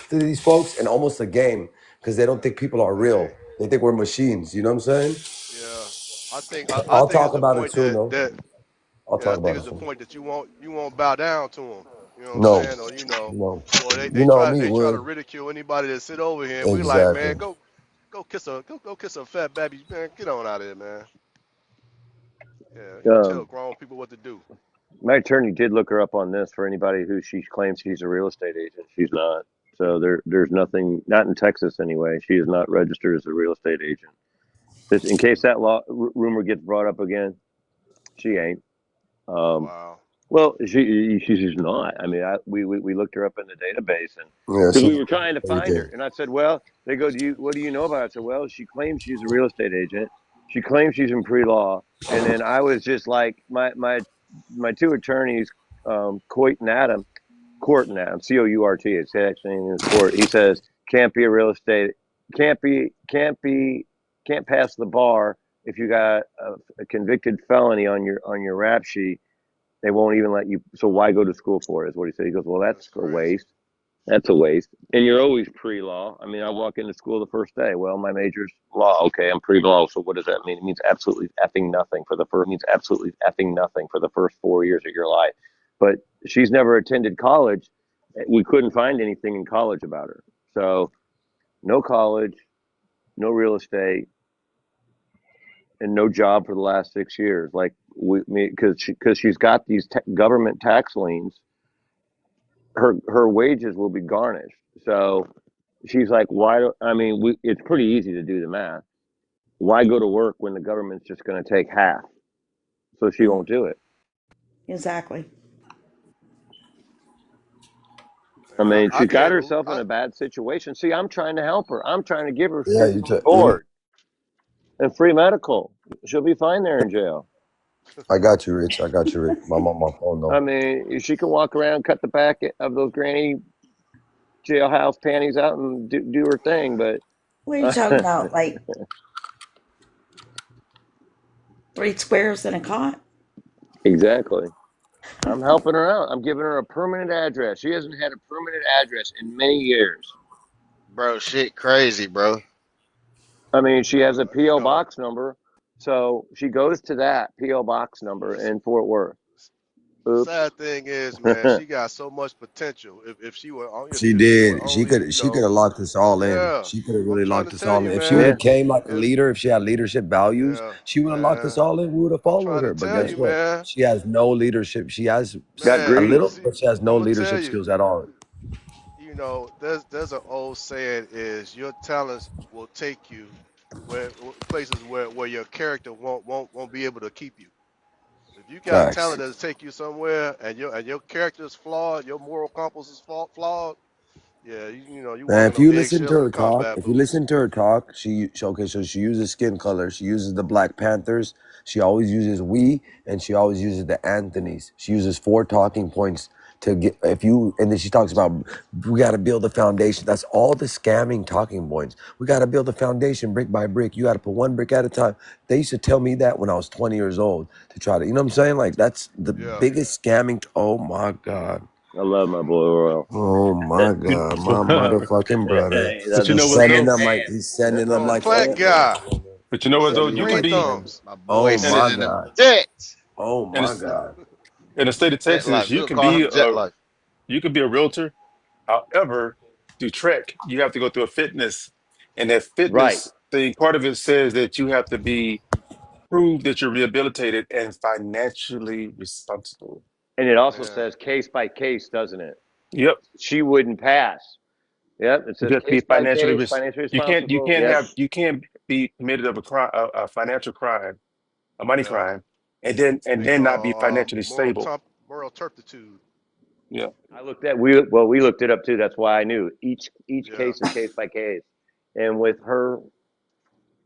to these folks, and almost a game because they don't think people are real. Hey, They think we're machines. You know what I'm saying? yeah. I I'll think talk it's the about it point soon, that though. I'll yeah, I talk think about it it's the soon. point that you won't bow down to them. You know what I'm No, saying? Or no. or You they know try me, they try to Will. ridicule anybody that sit over here. And we like, man, Exactly. go kiss a fat baby, man. Get on out of here, man. Yeah, you tell Um, grown people what to do. my attorney did look her up on this for anybody who she claims she's a real estate agent. She's not. So there's nothing, not in Texas anyway. She is not registered as a real estate agent. Just in case that rumor gets brought up again, she ain't. Um, Wow. well, she's not. I mean, we looked her up in the database, and Yeah, because she we can were do trying to find her, everything. and I said, well, they go, what do you know about her? I said, well, she claims she's a real estate agent. She claims she's in pre-law, and then I was just like, my two attorneys, Court and Adam, Court and Adam, Court. His actual name is Court. He says can't be a real estate, can't pass the bar if you got a convicted felony on your rap sheet. They won't even let you. So why go to school for it? Is what he said. He goes, well, that's That's a crazy. waste. That's a waste. And you're always pre-law. I mean, I walk into school the first day. Well, my major's law. Okay, I'm pre-law. So what does that mean? It means absolutely nothing for the first 4 years of your life. But she's never attended college. We couldn't find anything in college about her. So no college, no real estate, and no job for the last 6 years. Like because she's got these government tax liens, her wages will be garnished. So she's like, why? I mean, it's pretty easy to do the math. Why go to work when the government's just going to take half? So she Mm, won't do it. exactly. I Man, mean, I she's got can't. herself in I a bad situation. See, I'm trying to help her. I'm trying to give her Yeah, free board and free medical. She'll be fine there in jail. I got you, Rich. I got you, Rich. I'm on my phone I though. mean, she can walk around, cut the back of those granny jailhouse panties out, and do her thing. But What are you talking about? Like 3 squares and a cot? exactly. I'm helping her out. I'm giving her a permanent address. She hasn't had a permanent address in many years. Bro, shit crazy, bro. I mean, she has a you P.O. know, box number. So she goes to that P.O. box number s- in Fort Worth. Oops. sad thing is, man, she got so much potential. If she would, She if she would did. only, She could have locked us all in. yeah. She could have I'm really trying locked to us tell all you, in. If she would man. have Yeah. came like a It's leader, if she had leadership values, yeah, she would have locked us man. all in. We would have I'm followed trying to her. But tell guess you, what? man. She has no leadership. She has Got Man, a greedy. little, see, but she has no I'm gonna tell leadership you. skills at all. There's an old saying is your talents will take you where places where your character won't be able to keep you. If you got Facts. talent that'll take you somewhere and your character is flawed, your moral compass is flawed, yeah, you Man, walking if on you listen to eggshells her with talk, combat if you boots. listen to her talk, okay, so she uses skin color, she uses the Black Panthers, she always uses we, and she always uses the Anthonys. She uses 4 talking points to get if you and then she talks about we got to build the foundation. That's all the scamming talking points. We got to build the foundation brick by brick. You got to put one brick at a time. They used to tell me that when I was 20 years old to try to, you know what I'm saying? Like that's the Yeah. biggest scamming. Oh my God. I love my boy Royal. Oh my God, my motherfucking brother. That's But you a know He's what sending though? them man. like he's sending them Oh, like plant fucking guy. But you know what though? sending You them could Green like be fucking. thumbs. My boy Oh in a my sending them God. jets. Oh in a, my God. in the state of Jet Texas. life. We'll call him Jet Life. You could be a realtor. However, to trek, you have to go through a fitness, and that Right. fitness thing, part of it says that you have to be prove that you're rehabilitated and financially responsible. And it also Man. says case by case, doesn't it? Yep. She wouldn't pass. Yep. It You says have to be case by case, financially you responsible. can't Yep. have you can't be committed of a crime, a financial crime, a money Yeah. crime, and They then not be call financially stable. moral turpitude. Yeah. I looked at we looked it up too. That's why I knew each Yeah. case is case by case. And with her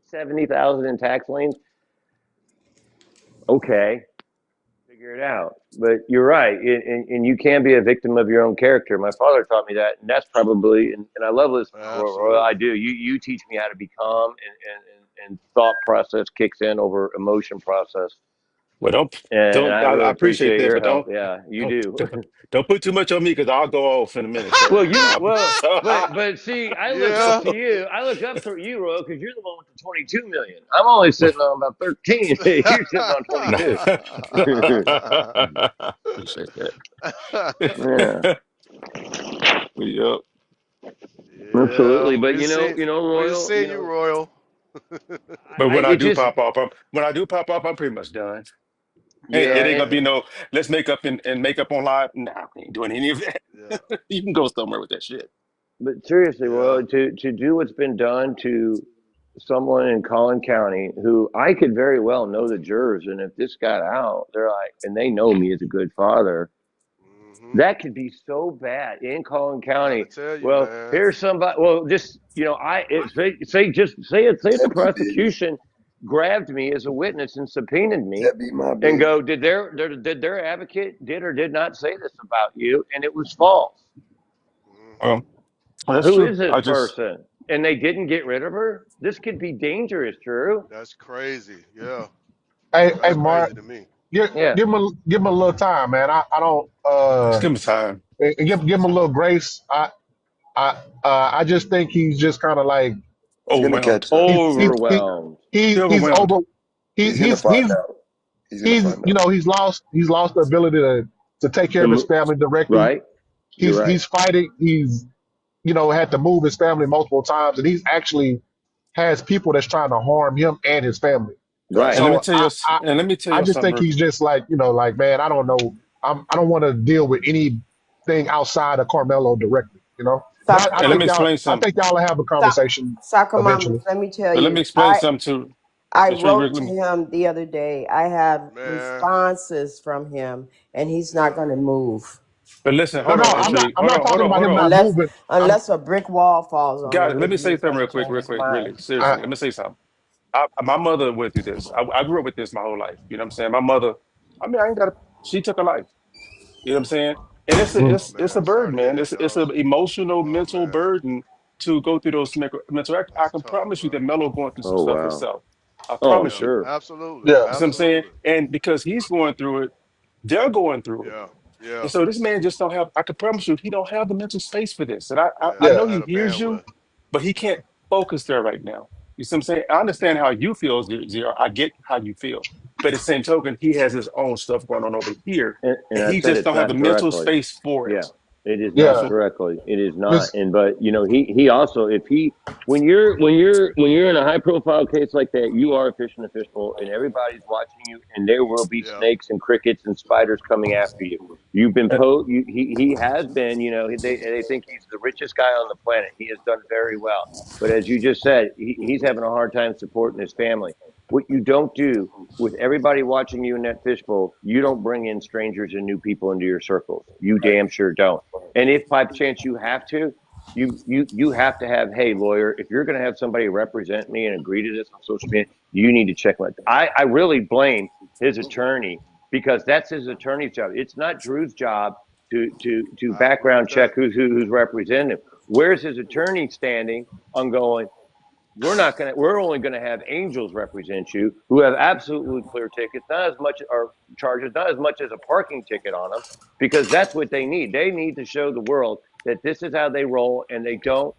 70,000 in tax liens, okay, figure it out. But you're right, and you can be a victim of your own character. My father taught me that, and that's probably and I love listening. Roy, I Absolutely. do. You teach me how to be calm, and thought process kicks in over emotion process, Well, and don't. I I really appreciate appreciate that, your but help. Yeah, you don't do. don't put too much on me because I'll go off in a minute. So Well, you know, but see, I look up Yeah. to you. I look up to you, Royal, because you're the one with the 22 million. I'm only sitting on about 13. You're sitting on Nah. 22. Appreciate that. Yeah, Yep. Yeah. absolutely. But We Royal, seen you, Royal. But when I it do just, pop off, I'm pretty much done. yeah, It ain't gonna be Yeah. no let's make up and make up on live. Nah, we ain't doing any of Yeah. that. You can go somewhere with that shit. but seriously, Yeah. Royal, to do what's been done to someone in Collin County who I could very well know the jurors, and if this got out, they're like, and they know me as a good father. Hmm. That could be so bad in Collin Trying to County. tell you, Well, man. here's somebody. Well, just say the That be it. prosecution grabbed me as a witness and subpoenaed me, That be my and bitch. go, did their advocate did or did not say this about you, and it was false. Hmm. Well, that's Who true. is this person? And they didn't get rid of her. This could be dangerous, Drew. That's crazy. Yeah. Hey, That's Mark, crazy to me. Yeah, give him a little time, man. I don't just give me time. give him a little grace. I just think he's just kind of like He's gonna Overwhelmed. catch up. he's he he, overwhelmed. He he's overwhelmed. over He's gonna find he's out. He's gonna find you out. know To, he's lost the ability to take care of his mo- family directly. right, you're right. He's fighting. He's had to move his family multiple times, and he's actually has people that's trying to harm him and his family. Right. And let me So tell you, and let me tell I you just something think real he's quick. just like like man, I don't know. I don't want to deal with anything outside of Carmelo directly. But Soccer I And let think me mom. y'all explain I something. think y'all will have a So- conversation Soccer mom, eventually. let me tell But let me you, explain something to I Miss Ring. wrote to him the other day. I have Man. responses from him, and he's not Yeah. going to move But listen, No, hold no, Yeah. on, I'm not. Intrigue. I'm not talking about Hold him on. not unless moving. I'm. unless a brick wall falls on Guys, him, let and me then say he's something going real to quick, change real his quick, really. mind. Seriously, I, let me say something. My mother went through this. I grew up with this my whole life. You know what I'm saying? My mother, I mean, I ain't got a, she took a life. You know what I'm saying? And mm, it's a Man. Sorry burden, to hear man. that, It's dog. an emotional, Oh mental man. burden to go through those mental. I That's can tough, promise you bro. that Melo going through some Oh stuff wow. himself. I Oh, I'm promise Yeah. you. sure. Absolutely. yeah, You see what I'm saying? Absolutely. And because he's going through it, they're going through it. Yeah. Yeah. And so this man just don't have, I can promise you, he don't have the mental space for this. And I Yeah. yeah, know Don't he have the hears you, bandwidth. but he Yeah. can't focus there right now. You see what I'm saying? I understand how you feel, Zero. I get how you feel. But at the same token, he has his own stuff going on over here, And and I he said just it's don't have the not mental directly. space for it. Yeah, it is You not yeah. feel- directly. It is not. Miss, And but he also, if he when you're in a high profile case like that, you are a fish in a fishbowl, and everybody's watching you, and there will be Yeah. snakes and crickets and spiders coming after you. You've been and, he has been. They think he's the richest guy on the planet. He has done very well, but as you just said, he's having a hard time supporting his family. What you don't do with everybody watching you in that fishbowl, you don't bring in strangers and new people into your circles. You Right. damn sure don't. And if by chance you have to, you have to have, hey lawyer, if you're going to have somebody represent me and agree to this on social media, you need to check my. I really blame his attorney because that's his attorney's job. It's not Drew's job to I agree background with check that. who's representing him. Where's his attorney standing on going? We're not going to. We're only going to have angels represent you who have absolutely clear tickets, not as much or charges, not as much as a parking ticket on them, because that's what they need. They need to show the world that this is how they roll, and they don't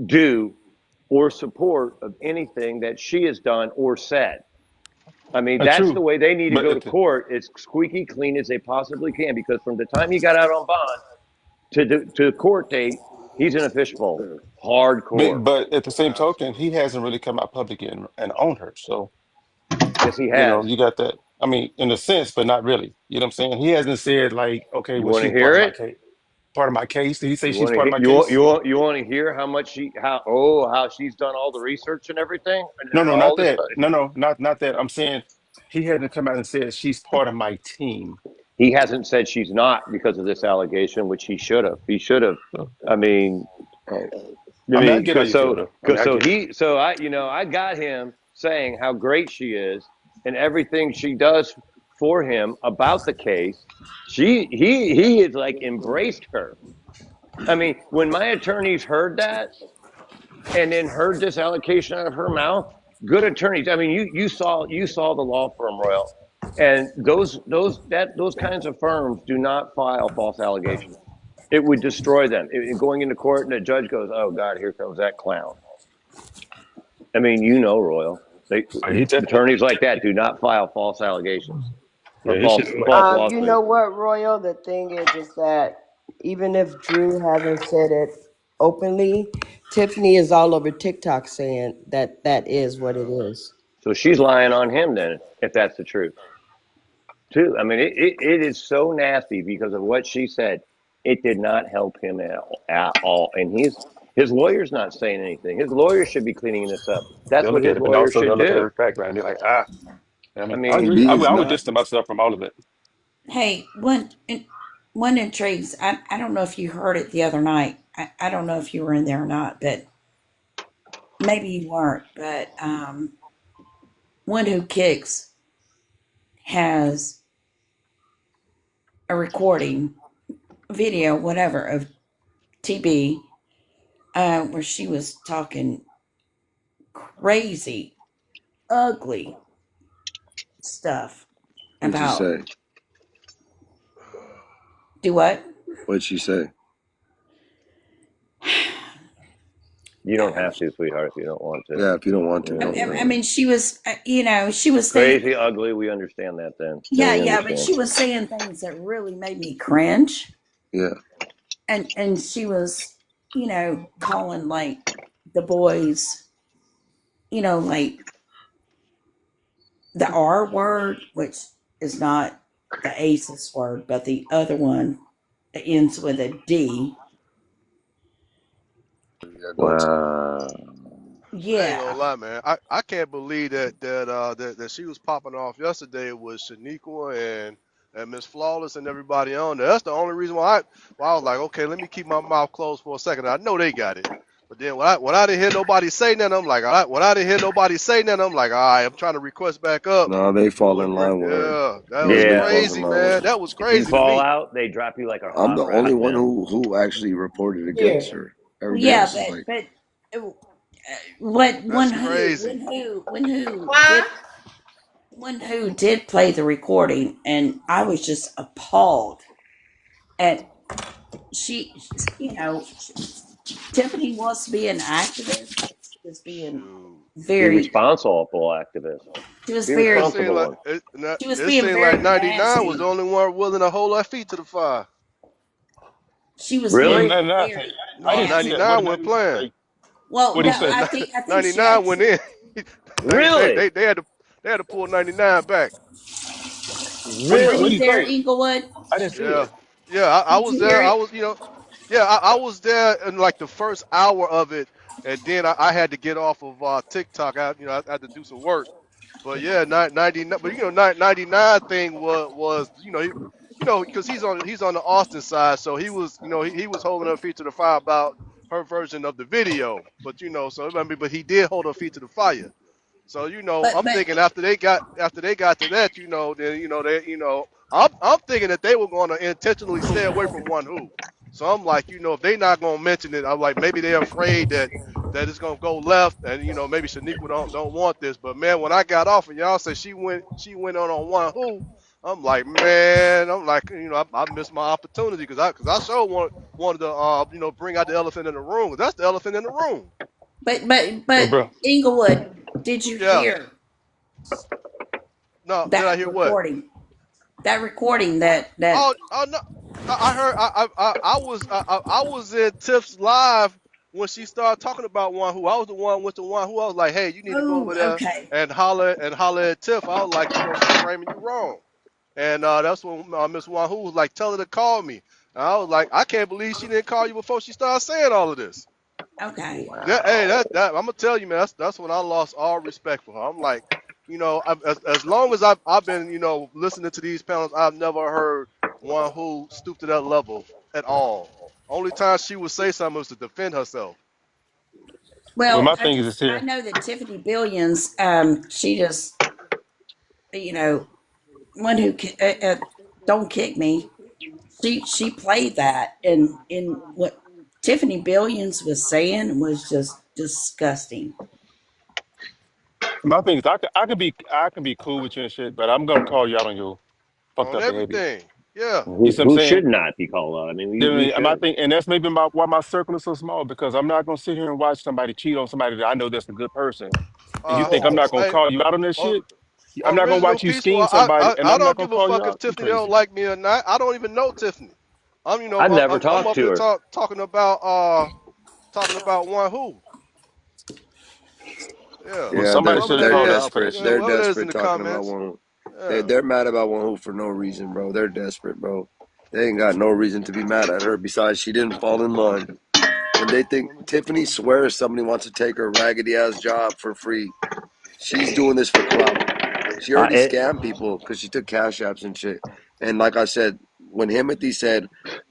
do or support of anything that she has done or said. I mean, that's the True, way they need to but go to court. It's squeaky clean as they possibly can, because from the time he got out on bond to the court date, he's in a fishbowl, hardcore. but at the same token, Absolutely. he hasn't really come out public and owned her. So Yes, he has. you got that. I mean, in a sense, but not really. You know what I'm saying? He hasn't said like, okay, You well, want to she's part hear of my it? case. Part of my case. Did he say You she's want to part of hear, my case? you want to hear how much how she's done all the research and everything No, and no, all not this that. stuff. No, not that. I'm saying he hasn't come out and said she's part of my team. He hasn't said she's not because of this allegation, which he should have. He should have. So, I mean, oh, I mean, I get how you feel, though. I mean, cause I so get it. he, so I, I got him saying how great she is and everything she does for him about the case. He is like embraced her. I mean, when my attorneys heard that and then heard this allocation out of her mouth, good attorneys. I mean, you saw the law firm, Royal, and those kinds of firms do not file false allegations. It would destroy them. Going into court, and the judge goes, "Oh God, here comes that clown." I mean, Royal. They But he definitely, attorneys like that do not file false allegations or yeah, he should. false You know lawsuits. what, Royal? The thing is that even if Drew hasn't said it openly, Tiffany is all over TikTok saying that that is what it Yeah. is. So she's lying on him then, if that's the truth. Too. I mean, it is so nasty because of what she said. It did not help him at all. And his lawyer's not saying anything. His lawyer should be cleaning this up. That's They'll what look at his it, but lawyer also should they'll look at do. her background. They're like, ah. I I mean, I mean, agree. B is I would not. distance myself from all of it. Hey, one intrigues. I don't know if you heard it the other night. I don't know if you were in there or not, but maybe you weren't. But one who kicks has a recording, video, whatever, of TB, where she was talking crazy, ugly stuff What'd you about say? do what? What'd she say? you don't have to, sweetheart, if you don't want to. Yeah, if you don't want to, Yeah, don't I say it. mean, she was, she was saying, crazy, ugly. We understand that. Then yeah, we yeah, but understand. she was saying things that really made me cringe, Yeah. and she was, calling like the boys, like the R word, which is not the ACEs word, but the other one that ends with a D. Yeah, don't say it. Wow. I ain't gonna Yeah, lie, man. I can't believe that she was popping off yesterday with Shaniqua and Miss Flawless and everybody on there. That's the only reason why I was like, okay, let me keep my mouth closed for a second. I know they got it, but then when I didn't hear nobody say nothing, I'm like, all right. When I didn't hear nobody say nothing, I'm like, all right, I'm trying to request back up. No, they fall in line with her. Yeah, that was Everybody Yeah. falls in crazy, line with man. her. That was If you crazy to fall me. out, they drop you like a I'm hot the only rock, one man. who actually reported against Here. her. Everybody yeah, else is like, but what That's crazy. one who did play the recording, and I was just appalled at she, you know, Tiffany wants to be an activist. She was being Shoot. very, Irresponsible activist. she was Yeah, it very, seemed Irresponsible like one. she was it being seemed like very 99 was the nasty. only one willing to hold her feet to the fire. She was Well, being Really? very I No, didn't see that. nasty. What 99 did went 99 playing. say? Well, What did he no, say? I think she 99 went actually. in. Really? They had to pull 99 back. Were What you did Really? he there, say? Inglewood? I didn't see Yeah. it. Yeah, I Did was you there. hear I it? was, yeah, I was there in like the first hour of it, and then I had to get off of TikTok. I had to do some work. But yeah, 99. But 99 thing was because he's on the Austin side, so he was he was holding her feet to the fire about her version of the video. But so I mean, but he did hold her feet to the fire. So But I'm thinking after they got to that, then I'm thinking that they were going to intentionally stay away from one who. So I'm like, if they not going to mention it, I'm like maybe they're afraid that it's going to go left, and maybe Shaniqua don't want this. But man, when I got off and y'all said she went on one who, I'm like, man, I missed my opportunity because I sure wanted to bring out the elephant in the room. 'Cause that's the elephant in the room. Hey, but bro. Inglewood, did you Yeah. hear No, did I that hear what? recording? That recording that Oh no, I heard. I was in Tiff's live when she started talking about one who. I was the one with the one who. I was like, hey, you need to go Oh, over there okay. and holler at Tiff. I was like, she's framing you wrong. And that's when Miss Wahoo was like, tell her to call me. And I was like, I can't believe she didn't call you before she started saying all of this. Okay. Hey, that I'm gonna tell you, man. That's when I lost all respect for her. I'm like, as long as I've been, listening to these panels, I've never heard one who stooped to that level at all. Only time she would say something was to defend herself. Well, Well, my thing is this I here. know that Tiffany Billions, she just, you know, one who don't kick me. She played that, and what Tiffany Billions was saying was just disgusting. My thing is, I can be cool with you and shit, but I'm gonna call you out on your fucked On up behavior. everything. Yeah. You who see what I'm who saying? should not be called out? I mean, we And my should. thing, and that's maybe why my circle is so small because I'm not gonna sit here and watch somebody cheat on somebody that I know that's a good person, and you think I'm not gonna Hey, call you out on that or, shit? I'm not gonna original watch you peaceful. scheme somebody, and I I'm not don't gonna give a call you fuck if out. You Tiffany don't crazy? like me or not. I don't even know Tiffany. I've never I'm talked up to here her. talking about one who. Yeah. Well, Yeah, somebody they're should have they're called her out for desperate. that Yeah, shit. They're whoever that is in desperate the talking about comments. one. Yeah. They're mad about one who for no reason, bro. They're desperate, bro. They ain't got no reason to be mad at her besides she didn't fall in line. And they think Tiffany swears somebody wants to take her raggedy ass job for free. She's doing this for clout. She Uh, already it, scammed people because she took cash apps and shit. And like I said, when Timothy said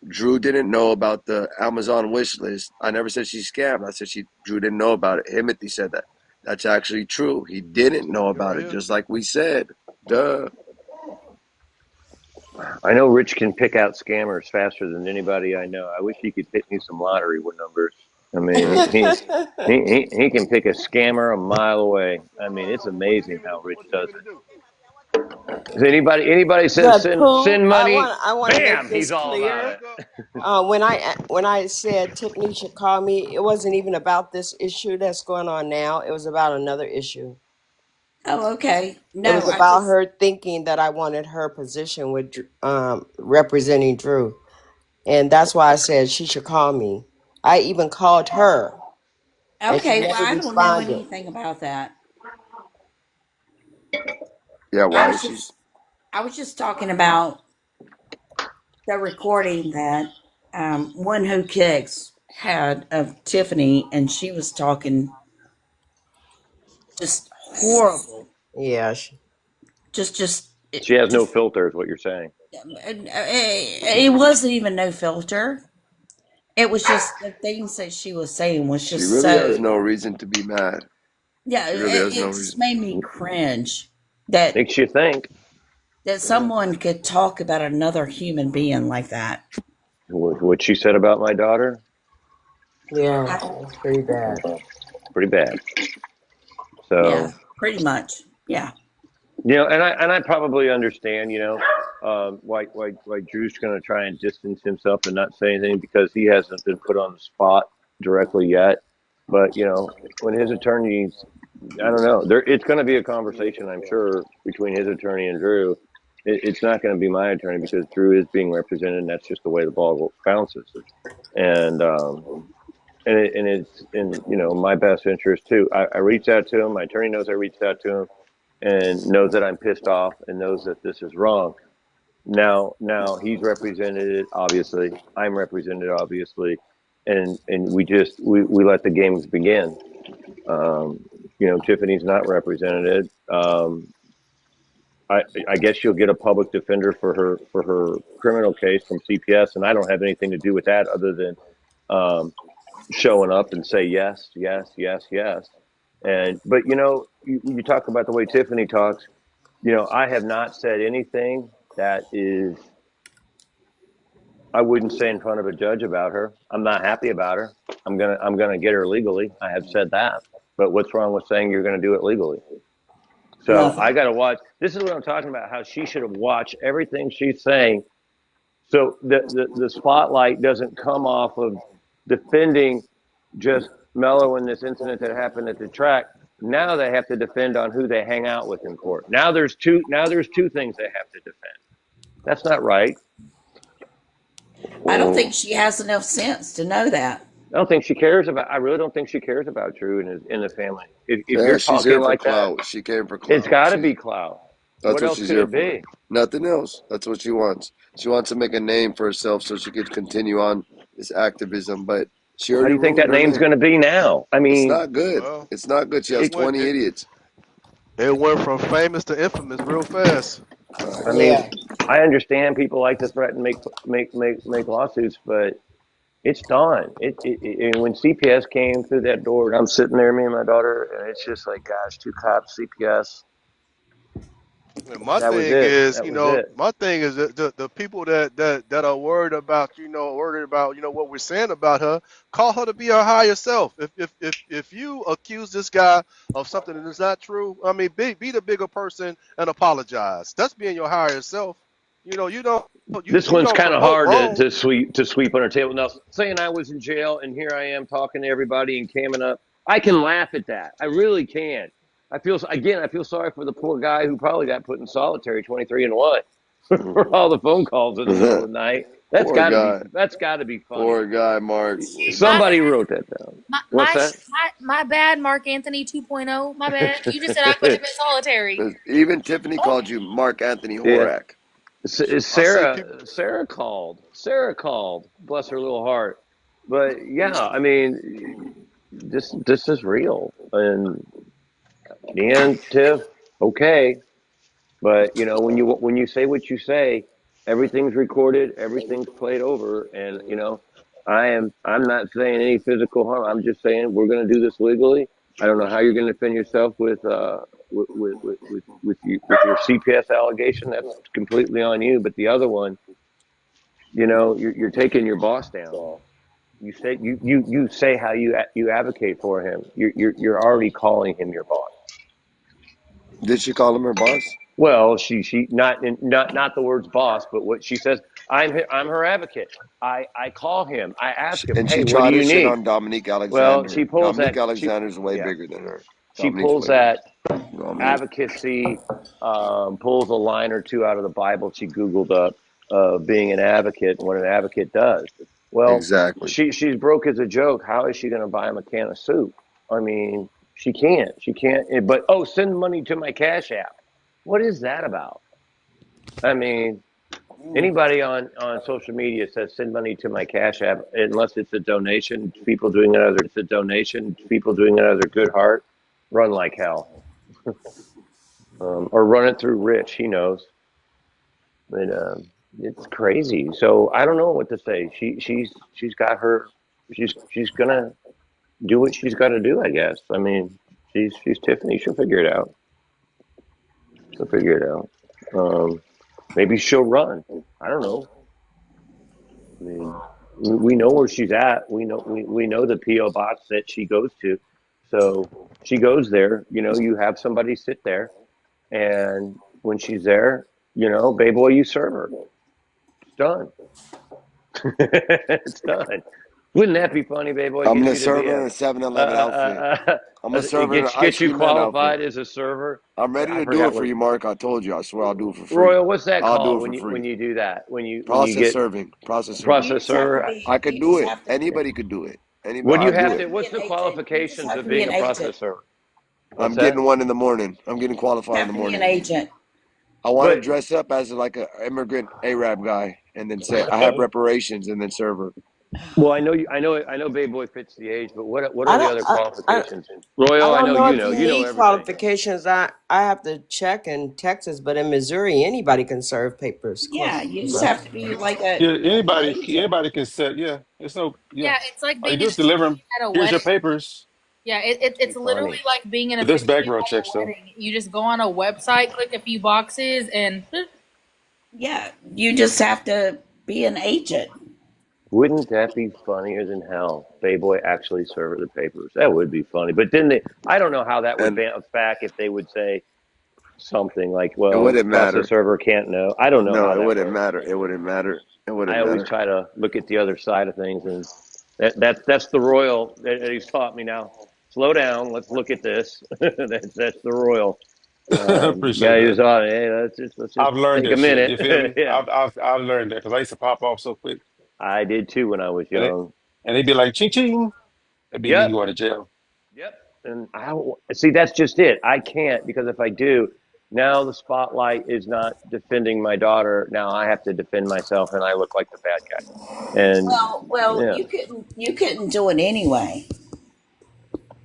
Drew didn't know about the Amazon wish list, I never said she scammed. I said Drew didn't know about it. Timothy said that. That's actually true. He didn't know Get about right it, here. just like we said. Duh. I know Rich can pick out scammers faster than anybody I know. I wish he could hit me some lottery numbers. I mean, he can pick a scammer a mile away. I mean, it's What you amazing need me to how do? Rich What you does need me to it. do? If anybody says The send poo. send I money, want to make bam, this he's all about clear. it. Pick up. When I said Tiffany should call me, it wasn't even about this issue that's going on now. It was about another issue. Oh, okay. It No, was I about just her thinking that I wanted her position with representing Drew, and that's why I said she should call me. I even called her, and she okay. Well, never I don't know responded. anything about that. Yeah, I why? was She's just I was just talking about the recording that one who kicks had of Tiffany, and she was talking just horrible. Yeah, Just She has no just filter, is what you're saying. it wasn't even no filter. It was just the things that she was saying was she just really has so, no reason to be mad. yeah, She really has no it just reason. made me cringe that Makes you think. Yeah. someone could talk about another human being like that. What she said about my daughter, Yeah, I, it's pretty bad. pretty bad. yeah, So pretty much. Yeah. and I probably understand, why Drew's going to try and distance himself and not say anything because he hasn't been put on the spot directly yet. But when his attorneys, I don't know, it's going to be a conversation, I'm sure, between his attorney and Drew. It's not going to be my attorney because Drew is being represented, and that's just the way the ball bounces. And it's in my best interest too. I reached out to him. My attorney knows I reached out to him and knows that I'm pissed off and knows that this is wrong. Now he's represented obviously. I'm represented obviously, and we let the games begin. Um, Tiffany's not represented. I guess she'll get a public defender for her criminal case from CPS, and I don't have anything to do with that other than um, showing up and say yes, yes, yes, yes. And but you talk about the way Tiffany talks. I have not said anything that is I wouldn't say in front of a judge about her. I'm not happy about her. I'm gonna get her legally. I have said that. But what's wrong with saying you're gonna do it legally? So I Nothing. gotta watch. This is what I'm talking about. How she should have watched everything she's saying. So the spotlight doesn't come off of defending just Mello in this incident that happened at the track. Now they have to defend on who they hang out with in court. Now there's two things they have to defend. That's not right. I don't think Well, she has enough sense to know that. I don't think she cares about. I really don't think she cares about Drew and his in the family. If yeah, you're she's talking here for like that, clout. She came for it's clout. got to She be clout. That's What what else she's could here it for. be? Nothing else. That's what she wants. She wants to make a name for herself so she could continue on this activism. But she Well, how do already you think ruined that her name's name. going to be now? I It's mean, not good. Well, It's not good. She it has it, went 20 it idiots. it went from famous to infamous real fast. I Facts. mean, Yeah. I understand people like to threaten, make lawsuits, but it's done. And when CPS came through that door, and I'm sitting there, me and my daughter, and it's just like, gosh, two cops, CPS. And my That was thing it. is, That was it. my thing is that the people that are worried about, what we're saying about her, call her to be her higher self. If you accuse this guy of something that is not true, I mean, be the bigger person and apologize. That's being your higher self. This you one's don't kind of promote hard wrong. to sweep under the table. Now, saying I was in jail and here I am talking to everybody and camming up, I can laugh at that. I really can. I feel sorry for the poor guy who probably got put in solitary 23 and 1 for all the phone calls in the middle of the night. That's Poor got to be guy. that's got to be funny. Poor guy, Mark. My Somebody wrote that down. What's that? my bad, Mark Anthony 2.0. My bad. You just said I put him in solitary. Even Tiffany called you Mark Anthony Yeah. Horak. I see people. Sarah called. Sarah called. Bless her little heart. But yeah, I mean, this is real. And Dan, Tiff, okay, but when you say what you say, everything's recorded, everything's played over, and I'm not saying any physical harm. I'm just saying we're going to do this legally. I don't know how you're going to defend yourself with your CPS allegation. That's completely on you. But the other one, you're taking your boss down. You say how you advocate for him. You're already calling him your boss. Did she call him her boss? Well, she not the words boss, but what she says. I'm her advocate. I call him. I ask him, And hey, she what do tried her you shit need? on Dominique Well, Alexander. she pulls Dominique that she Alexander's way yeah bigger than her. she Dominique's pulls way bigger. that Dominique. advocacy, pulls a line or two out of the Bible she Googled up, being an advocate and what an advocate does. Well, Exactly. she's broke as a joke. How is she going to buy him a can of soup? I mean, she can't. She can't. But send money to my Cash App. What is that about? I mean, anybody on social media says send money to my Cash App, unless it's a donation, people doing it out of their good heart, run like hell, or run it through Rich. He knows, but it's crazy. So I don't know what to say. She's got her. She's gonna do what she's got to do. I guess. I mean, she's Tiffany. She'll figure it out. She'll figure it out. Maybe she'll run. I don't know. I mean, we know where she's at. We know the PO box that she goes to. So she goes there. You have somebody sit there, and when she's there, BayBoy, you serve her. It's done. It's done. Wouldn't that be funny, BayBoy? I'm Get gonna you to serve be her in a 7-Eleven outfit. I'm gonna serve her in an ice get you cream man outfit. qualified as a server. I'm ready I to do forgot it for what you, Mark. I told you. I swear I'll do it for free. Royal. What's that I'll do called it when for you free. do that? When you Process get serving. Process serving. You process just have to server. be. I could You do just it. have to. Anybody could do it. What Anybody. do you I'll You do have just it. to? have to be What's an the agent. You just qualifications have of to be being an a agent. process server? I'm What's that? getting one in the morning. I'm getting You qualified in have the to be an morning. agent. I want to But dress up as like a immigrant Arab guy and then say I have reparations and then serve her. well, I know Baby Boy fits the age. But what are I the don't. other I, qualifications? I Royal, I don't know know you if know. you You know need everything. qualifications. I have to check in Texas, but in Missouri, anybody can serve papers. Yeah, Close. you just So have to be like Yeah, an anybody agent. anybody can set. Yeah, it's no. Yeah, Yeah, it's like all you being do a is deliver them. CPA at a Here's your wedding. papers. Yeah, Be it's literally funny. like being in a But there's 50 background checks year though. wedding. You just go on a website, click a few boxes, and Yeah, you just have to be an agent. Wouldn't that be funnier than hell? BayBoy actually server the papers. That would be funny. But then I don't know how that would And bounce back if they would say something like, it well, wouldn't process matter. server can't know. I don't know No, how it that wouldn't works. matter. It wouldn't matter. It wouldn't I always matter. try to look at the other side of things, and that's the royal that he's taught me now. Slow down. Let's look at this. That's the royal. Appreciate Guy who's that. on. Hey, let's just I've learned take a that shit. minute. You feel me? Yeah, I've learned that because I used to pop off so quick, I did too when I was and it young. and they'd be like ching ching. That'd be me Yep, going to jail. yep. And I don't see. That's just it. I can't because if I do, now the spotlight is not defending my daughter. Now I have to defend myself, and I look like the bad guy. And Well, yeah. you couldn't do it anyway.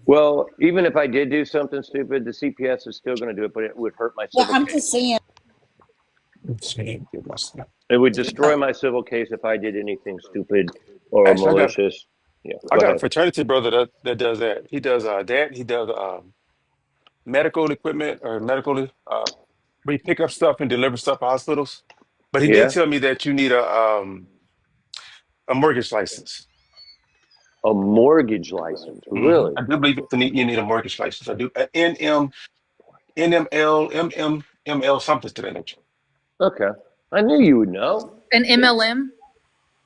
Well, even if I did do something stupid, the CPS is still going to do it, but it would hurt my Well, civil I'm just case. saying. Shit, get my stuff. It would destroy my civil case if I did anything stupid or Actually, malicious. Yeah, I go got a ahead. fraternity brother that does that. He does that. He does medical equipment or medical we pick up stuff and deliver stuff to hospitals. But he did Yeah, tell me that you need a mortgage license. a mortgage license, really? I do believe you need a mortgage license. I do an NML, something to that nature. Okay, I knew you would know. an See, MLM.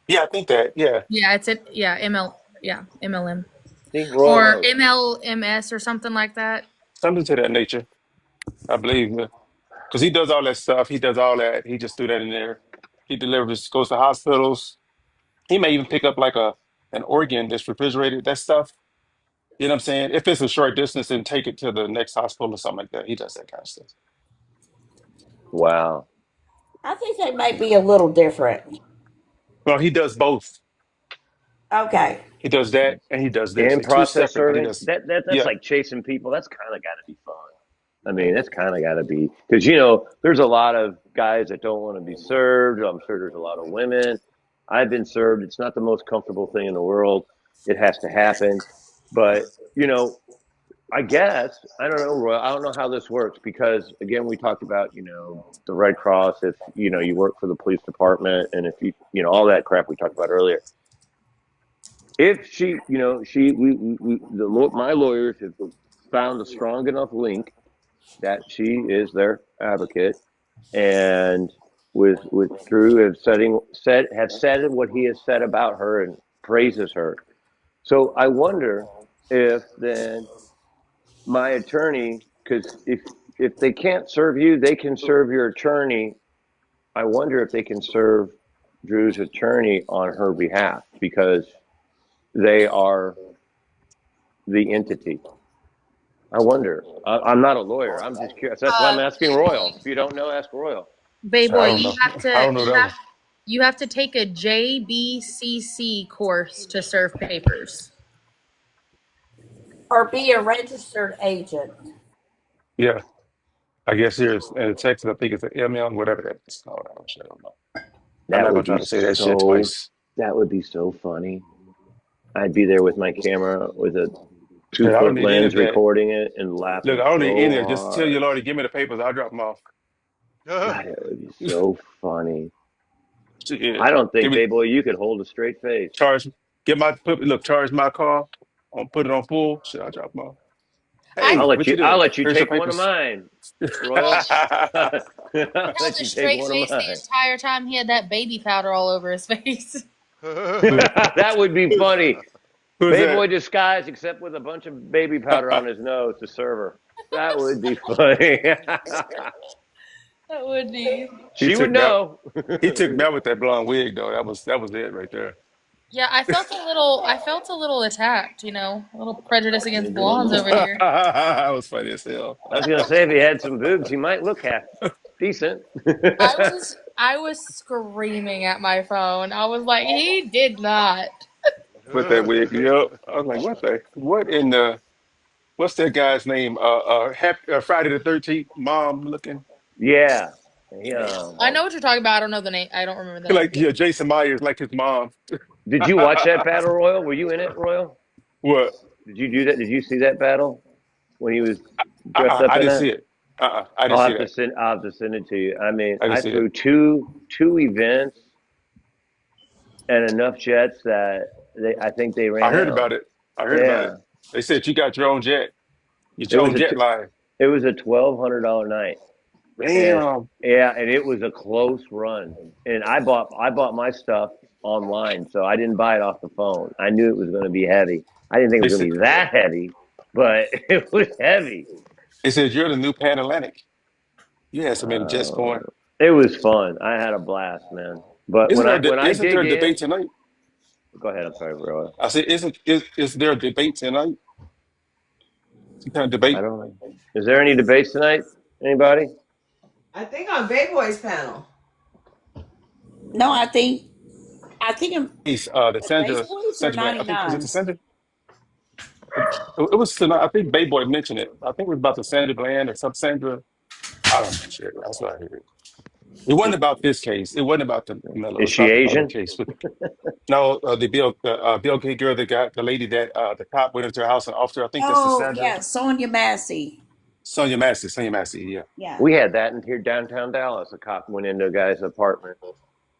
Yeah, I think that. Yeah, Yeah, it's it. Yeah, MLM see, Royal or knows. MLMS or something like that. something to that nature. I believe because he does all that stuff. He does all that. He just threw that in there. He delivers, goes to hospitals. He may even pick up like an organ that's refrigerated. That stuff. You know what I'm saying? If it's a short distance, and take it to the next hospital or something like that. He does that kind of stuff. Wow. I think they might be a little different. Well, he does both. Okay. He does that and he does this. And They're two process separate, but he serving, does. that's Yeah. like chasing people. That's kind of got to be fun. I mean, that's kind of got to be because there's a lot of guys that don't want to be served. I'm sure there's a lot of women. I've been served. It's not the most comfortable thing in the world. It has to happen, but you know, I guess I don't know, Roy. I don't know how this works because again, we talked about the Red Cross. If you work for the police department, and if all that crap we talked about earlier. If my lawyers have found a strong enough link that she is their advocate, and with Drew have said what he has said about her and praises her. So I wonder if then my attorney, because if they can't serve you, they can serve your attorney. I wonder if they can serve Drew's attorney on her behalf because they are the entity. I wonder. I'm not a lawyer. I'm just curious. That's why I'm asking Royal. If you don't know, ask Royal. I Bayboy, don't know. I don't know that one. you have to take a JBCC course to serve papers. Or be a registered agent. Yeah. I guess here's in Texas, I think it's an ML, whatever that is called. I don't know. I'm That not gonna would try be to say that shit so. twice. That would be so funny. I'd be there with my camera with a two Shit, I don't foot need any lens of that. recording it and Look, laughing I don't need any so of it. Just tell your hard. lawyer to give me the papers. I'll drop them off. Huh. God, it would be so funny. Yeah. I don't Give think, me Baby Boy, you could hold a straight face. charge. Charge my car. I'll put it on full. Shit, I'll drop them off. I Hey, what you I'll doing? let you Here's your take one of papers. mine, well, Royal. I'll held let a you take straight one of face the mine. entire time. He had that baby powder all over his face. Who- That would be Who's, funny. who's Baby that? Boy disguised except with a bunch of baby powder on his nose to serve her. That would be funny. That would be. he She would took me out. know. He took me out with that blonde wig though. That was it right there. Yeah, I felt a little attacked, a little prejudice against Maybe a little blondes bit. over here. That was funny as hell. I was gonna say if he had some boobs, he might look half decent. I was screaming at my phone. I was like, he did not. With that wig, yep. I was like, what in the what's that guy's name? Friday the 13th mom looking Yeah. Yeah. I know what you're talking about. I don't know the name. I don't remember the name. like Jason Myers like his mom. Did you watch that battle royal? Were you in it, Royal? What? Did you do that? Did you see that battle when he was dressed up I in didn't that? see it. I didn't see that. I'll have to send it to you. I mean, I didn't I see it. threw two events and enough jets that I think they I ran heard out. about it. I heard about it. Yeah, They said you got your own jet. Get it your was own jet line. it was a $1,200 night, and Damn. yeah, and it was a close run. And I bought my stuff online, so I didn't buy it off the phone. I knew it was going to be heavy. I didn't think it They was going said to be that heavy, but it was heavy. they said you're the new Pan Atlantic. You had so many jets Uh, going. it was fun. I had a blast, man. But when I Isn't there dig a debate in, tonight? go ahead. I'm sorry, bro. I said, is there a debate tonight? Some kind of I debate? don't know. Is there any debates tonight? Anybody? I think on BayBoy's panel. No, I think I'm The base Sandra, boys or Sandra Bland. I think was it the 99s. Sandra? It was tonight. I think BayBoy mentioned it. I think it was about the Sandra Bland or some Sandra. I don't know. Shit, that's what I heard. It wasn't about this case. It wasn't about the Miller. It Is was she about the other Asian? case. With no, Bill Gay girl that got the lady that the cop went into her house and offered her. I think that's the Oh Sandra. yeah, Sonia Massey. Sonia Massey. Sonia Massey. Yeah. Yeah, We had that in here downtown Dallas. A cop went into a guy's apartment.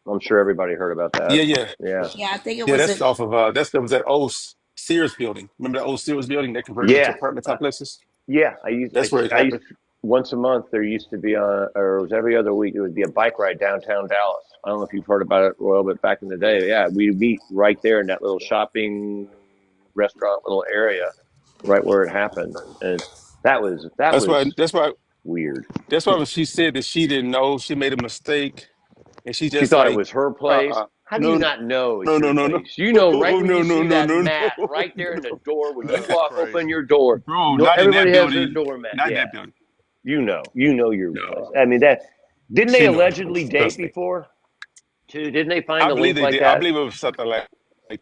I'm sure everybody heard about that. Yeah. Yeah. Yeah. yeah. I think it Yeah. was That's in. off of that was that old Sears building. Remember that old Sears building that converted into Yeah. apartment Uh, complexes? yeah. That's where it I used happened. once a month. There used to be or it was every other week. There would be a bike ride downtown Dallas. I don't know if you've heard about it, Royal, but back in the day, yeah, we'd meet right there in that little shopping restaurant little area, right where it happened. And that That's why. was That's why. weird. That's why when she said that she didn't know, she made a mistake, and she She just thought it like, was her place. How do you no, not know it's no, your no, no, no, place? You know, right when no, you no, see no, that no, mat right there in the no, door, when you That's walk open crazy. your door, bro, no, not in everybody that has their building, doormat. not in Yeah, that building. you know your place. No, I mean that. Didn't they she know her allegedly place. date Trust me. before? Too? Didn't they find I a believe link they like did. I that? believe it was something like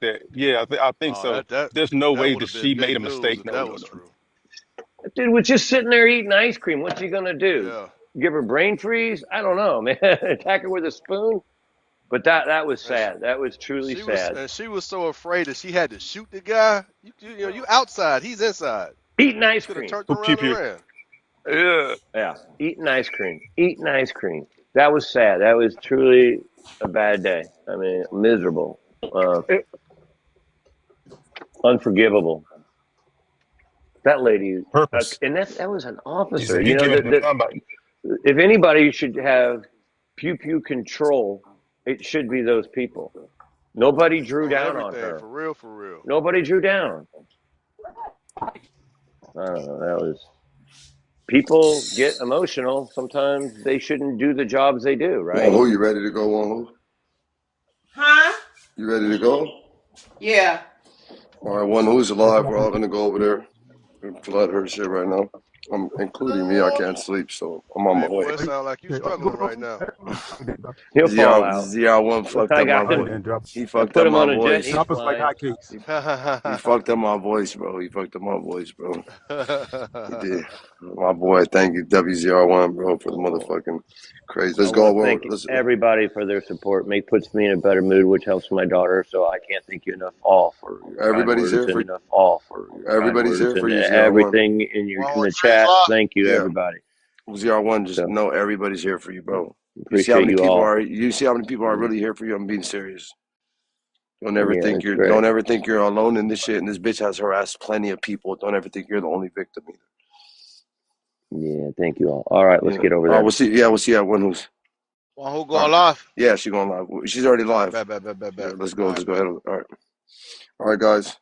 that. Yeah, I think Oh, so. There's no that way would that have been she made big a news mistake. if No, that no, was no. true. That dude was just sitting there eating ice cream. What's he gonna do? Yeah. Give her brain freeze? I don't know, man. Attack her with a spoon? But that was And sad. That was truly sad. she was so afraid that she had to shoot the guy. You outside, he's inside. Eating She ice could have cream. turned Who around keep and you? ran. Yeah. Yeah, eating ice cream. Eating ice cream. That was sad. That was truly a bad day. I mean, miserable, unforgivable. That lady, Purpose. and that was an He officer. said, You "You know, give them somebody." if anybody should have pew pew control, it should be those people. Nobody drew On down on everything, her. for real, for real. Nobody drew down. I don't know. That was people get emotional. Sometimes they shouldn't do the jobs they do, One right? who, you ready to go? One who? Huh? You ready to go? Yeah. All right, one who's alive. We're all gonna go over there and flood her shit right now. Including me. I can't sleep, so I'm on my Hey, way. boy, it sound like you struggling right now. He'll fall ZR out. ZR1 fucked I up my got voice. him. He I fucked put up him my on a jet and voice. he's flying. He fucked up my voice, bro. He fucked up my voice, bro. He did. My boy, thank you, WZR1, bro, for the Well, motherfucking crazy. I Let's want go. to thank Let's everybody for their support. Puts me in a better mood, which helps my daughter. So I can't thank you enough all for your kind everybody's words here and for you, ZR1. everything in your One in who the trees chat. law. Thank you, Yeah. everybody. ZR1, just So know everybody's here for you, bro. You see how appreciate many you people all. are you see how many people are Mm, really here for you? I'm being serious. yeah, it's great. Don't ever think you're alone in this shit, and this bitch has harassed plenty of people. Don't ever think you're the only victim either. Yeah, thank you all. All right, let's Yeah. get over All right, there. we'll see at one who's One who all going right. live. Yeah, she's going live. She's already All right, live. bet, bet, bet, bet, Yeah, bet. let's All go. right, Just go bet. ahead. All right. All right, guys.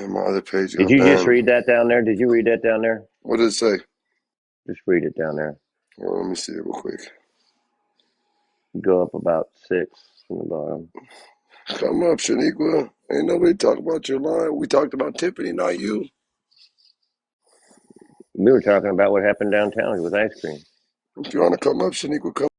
My other page Did got you just banned. read that down there? Did you read that down there? What did it say? Just read it down there. Well, let me see it real quick. Go up about 6 from the bottom. Come up, Shaniqua. Ain't nobody talk about your line. We talked about Tiffany, not you. We were talking about what happened downtown with ice cream. If you want to come up, Shaniqua, come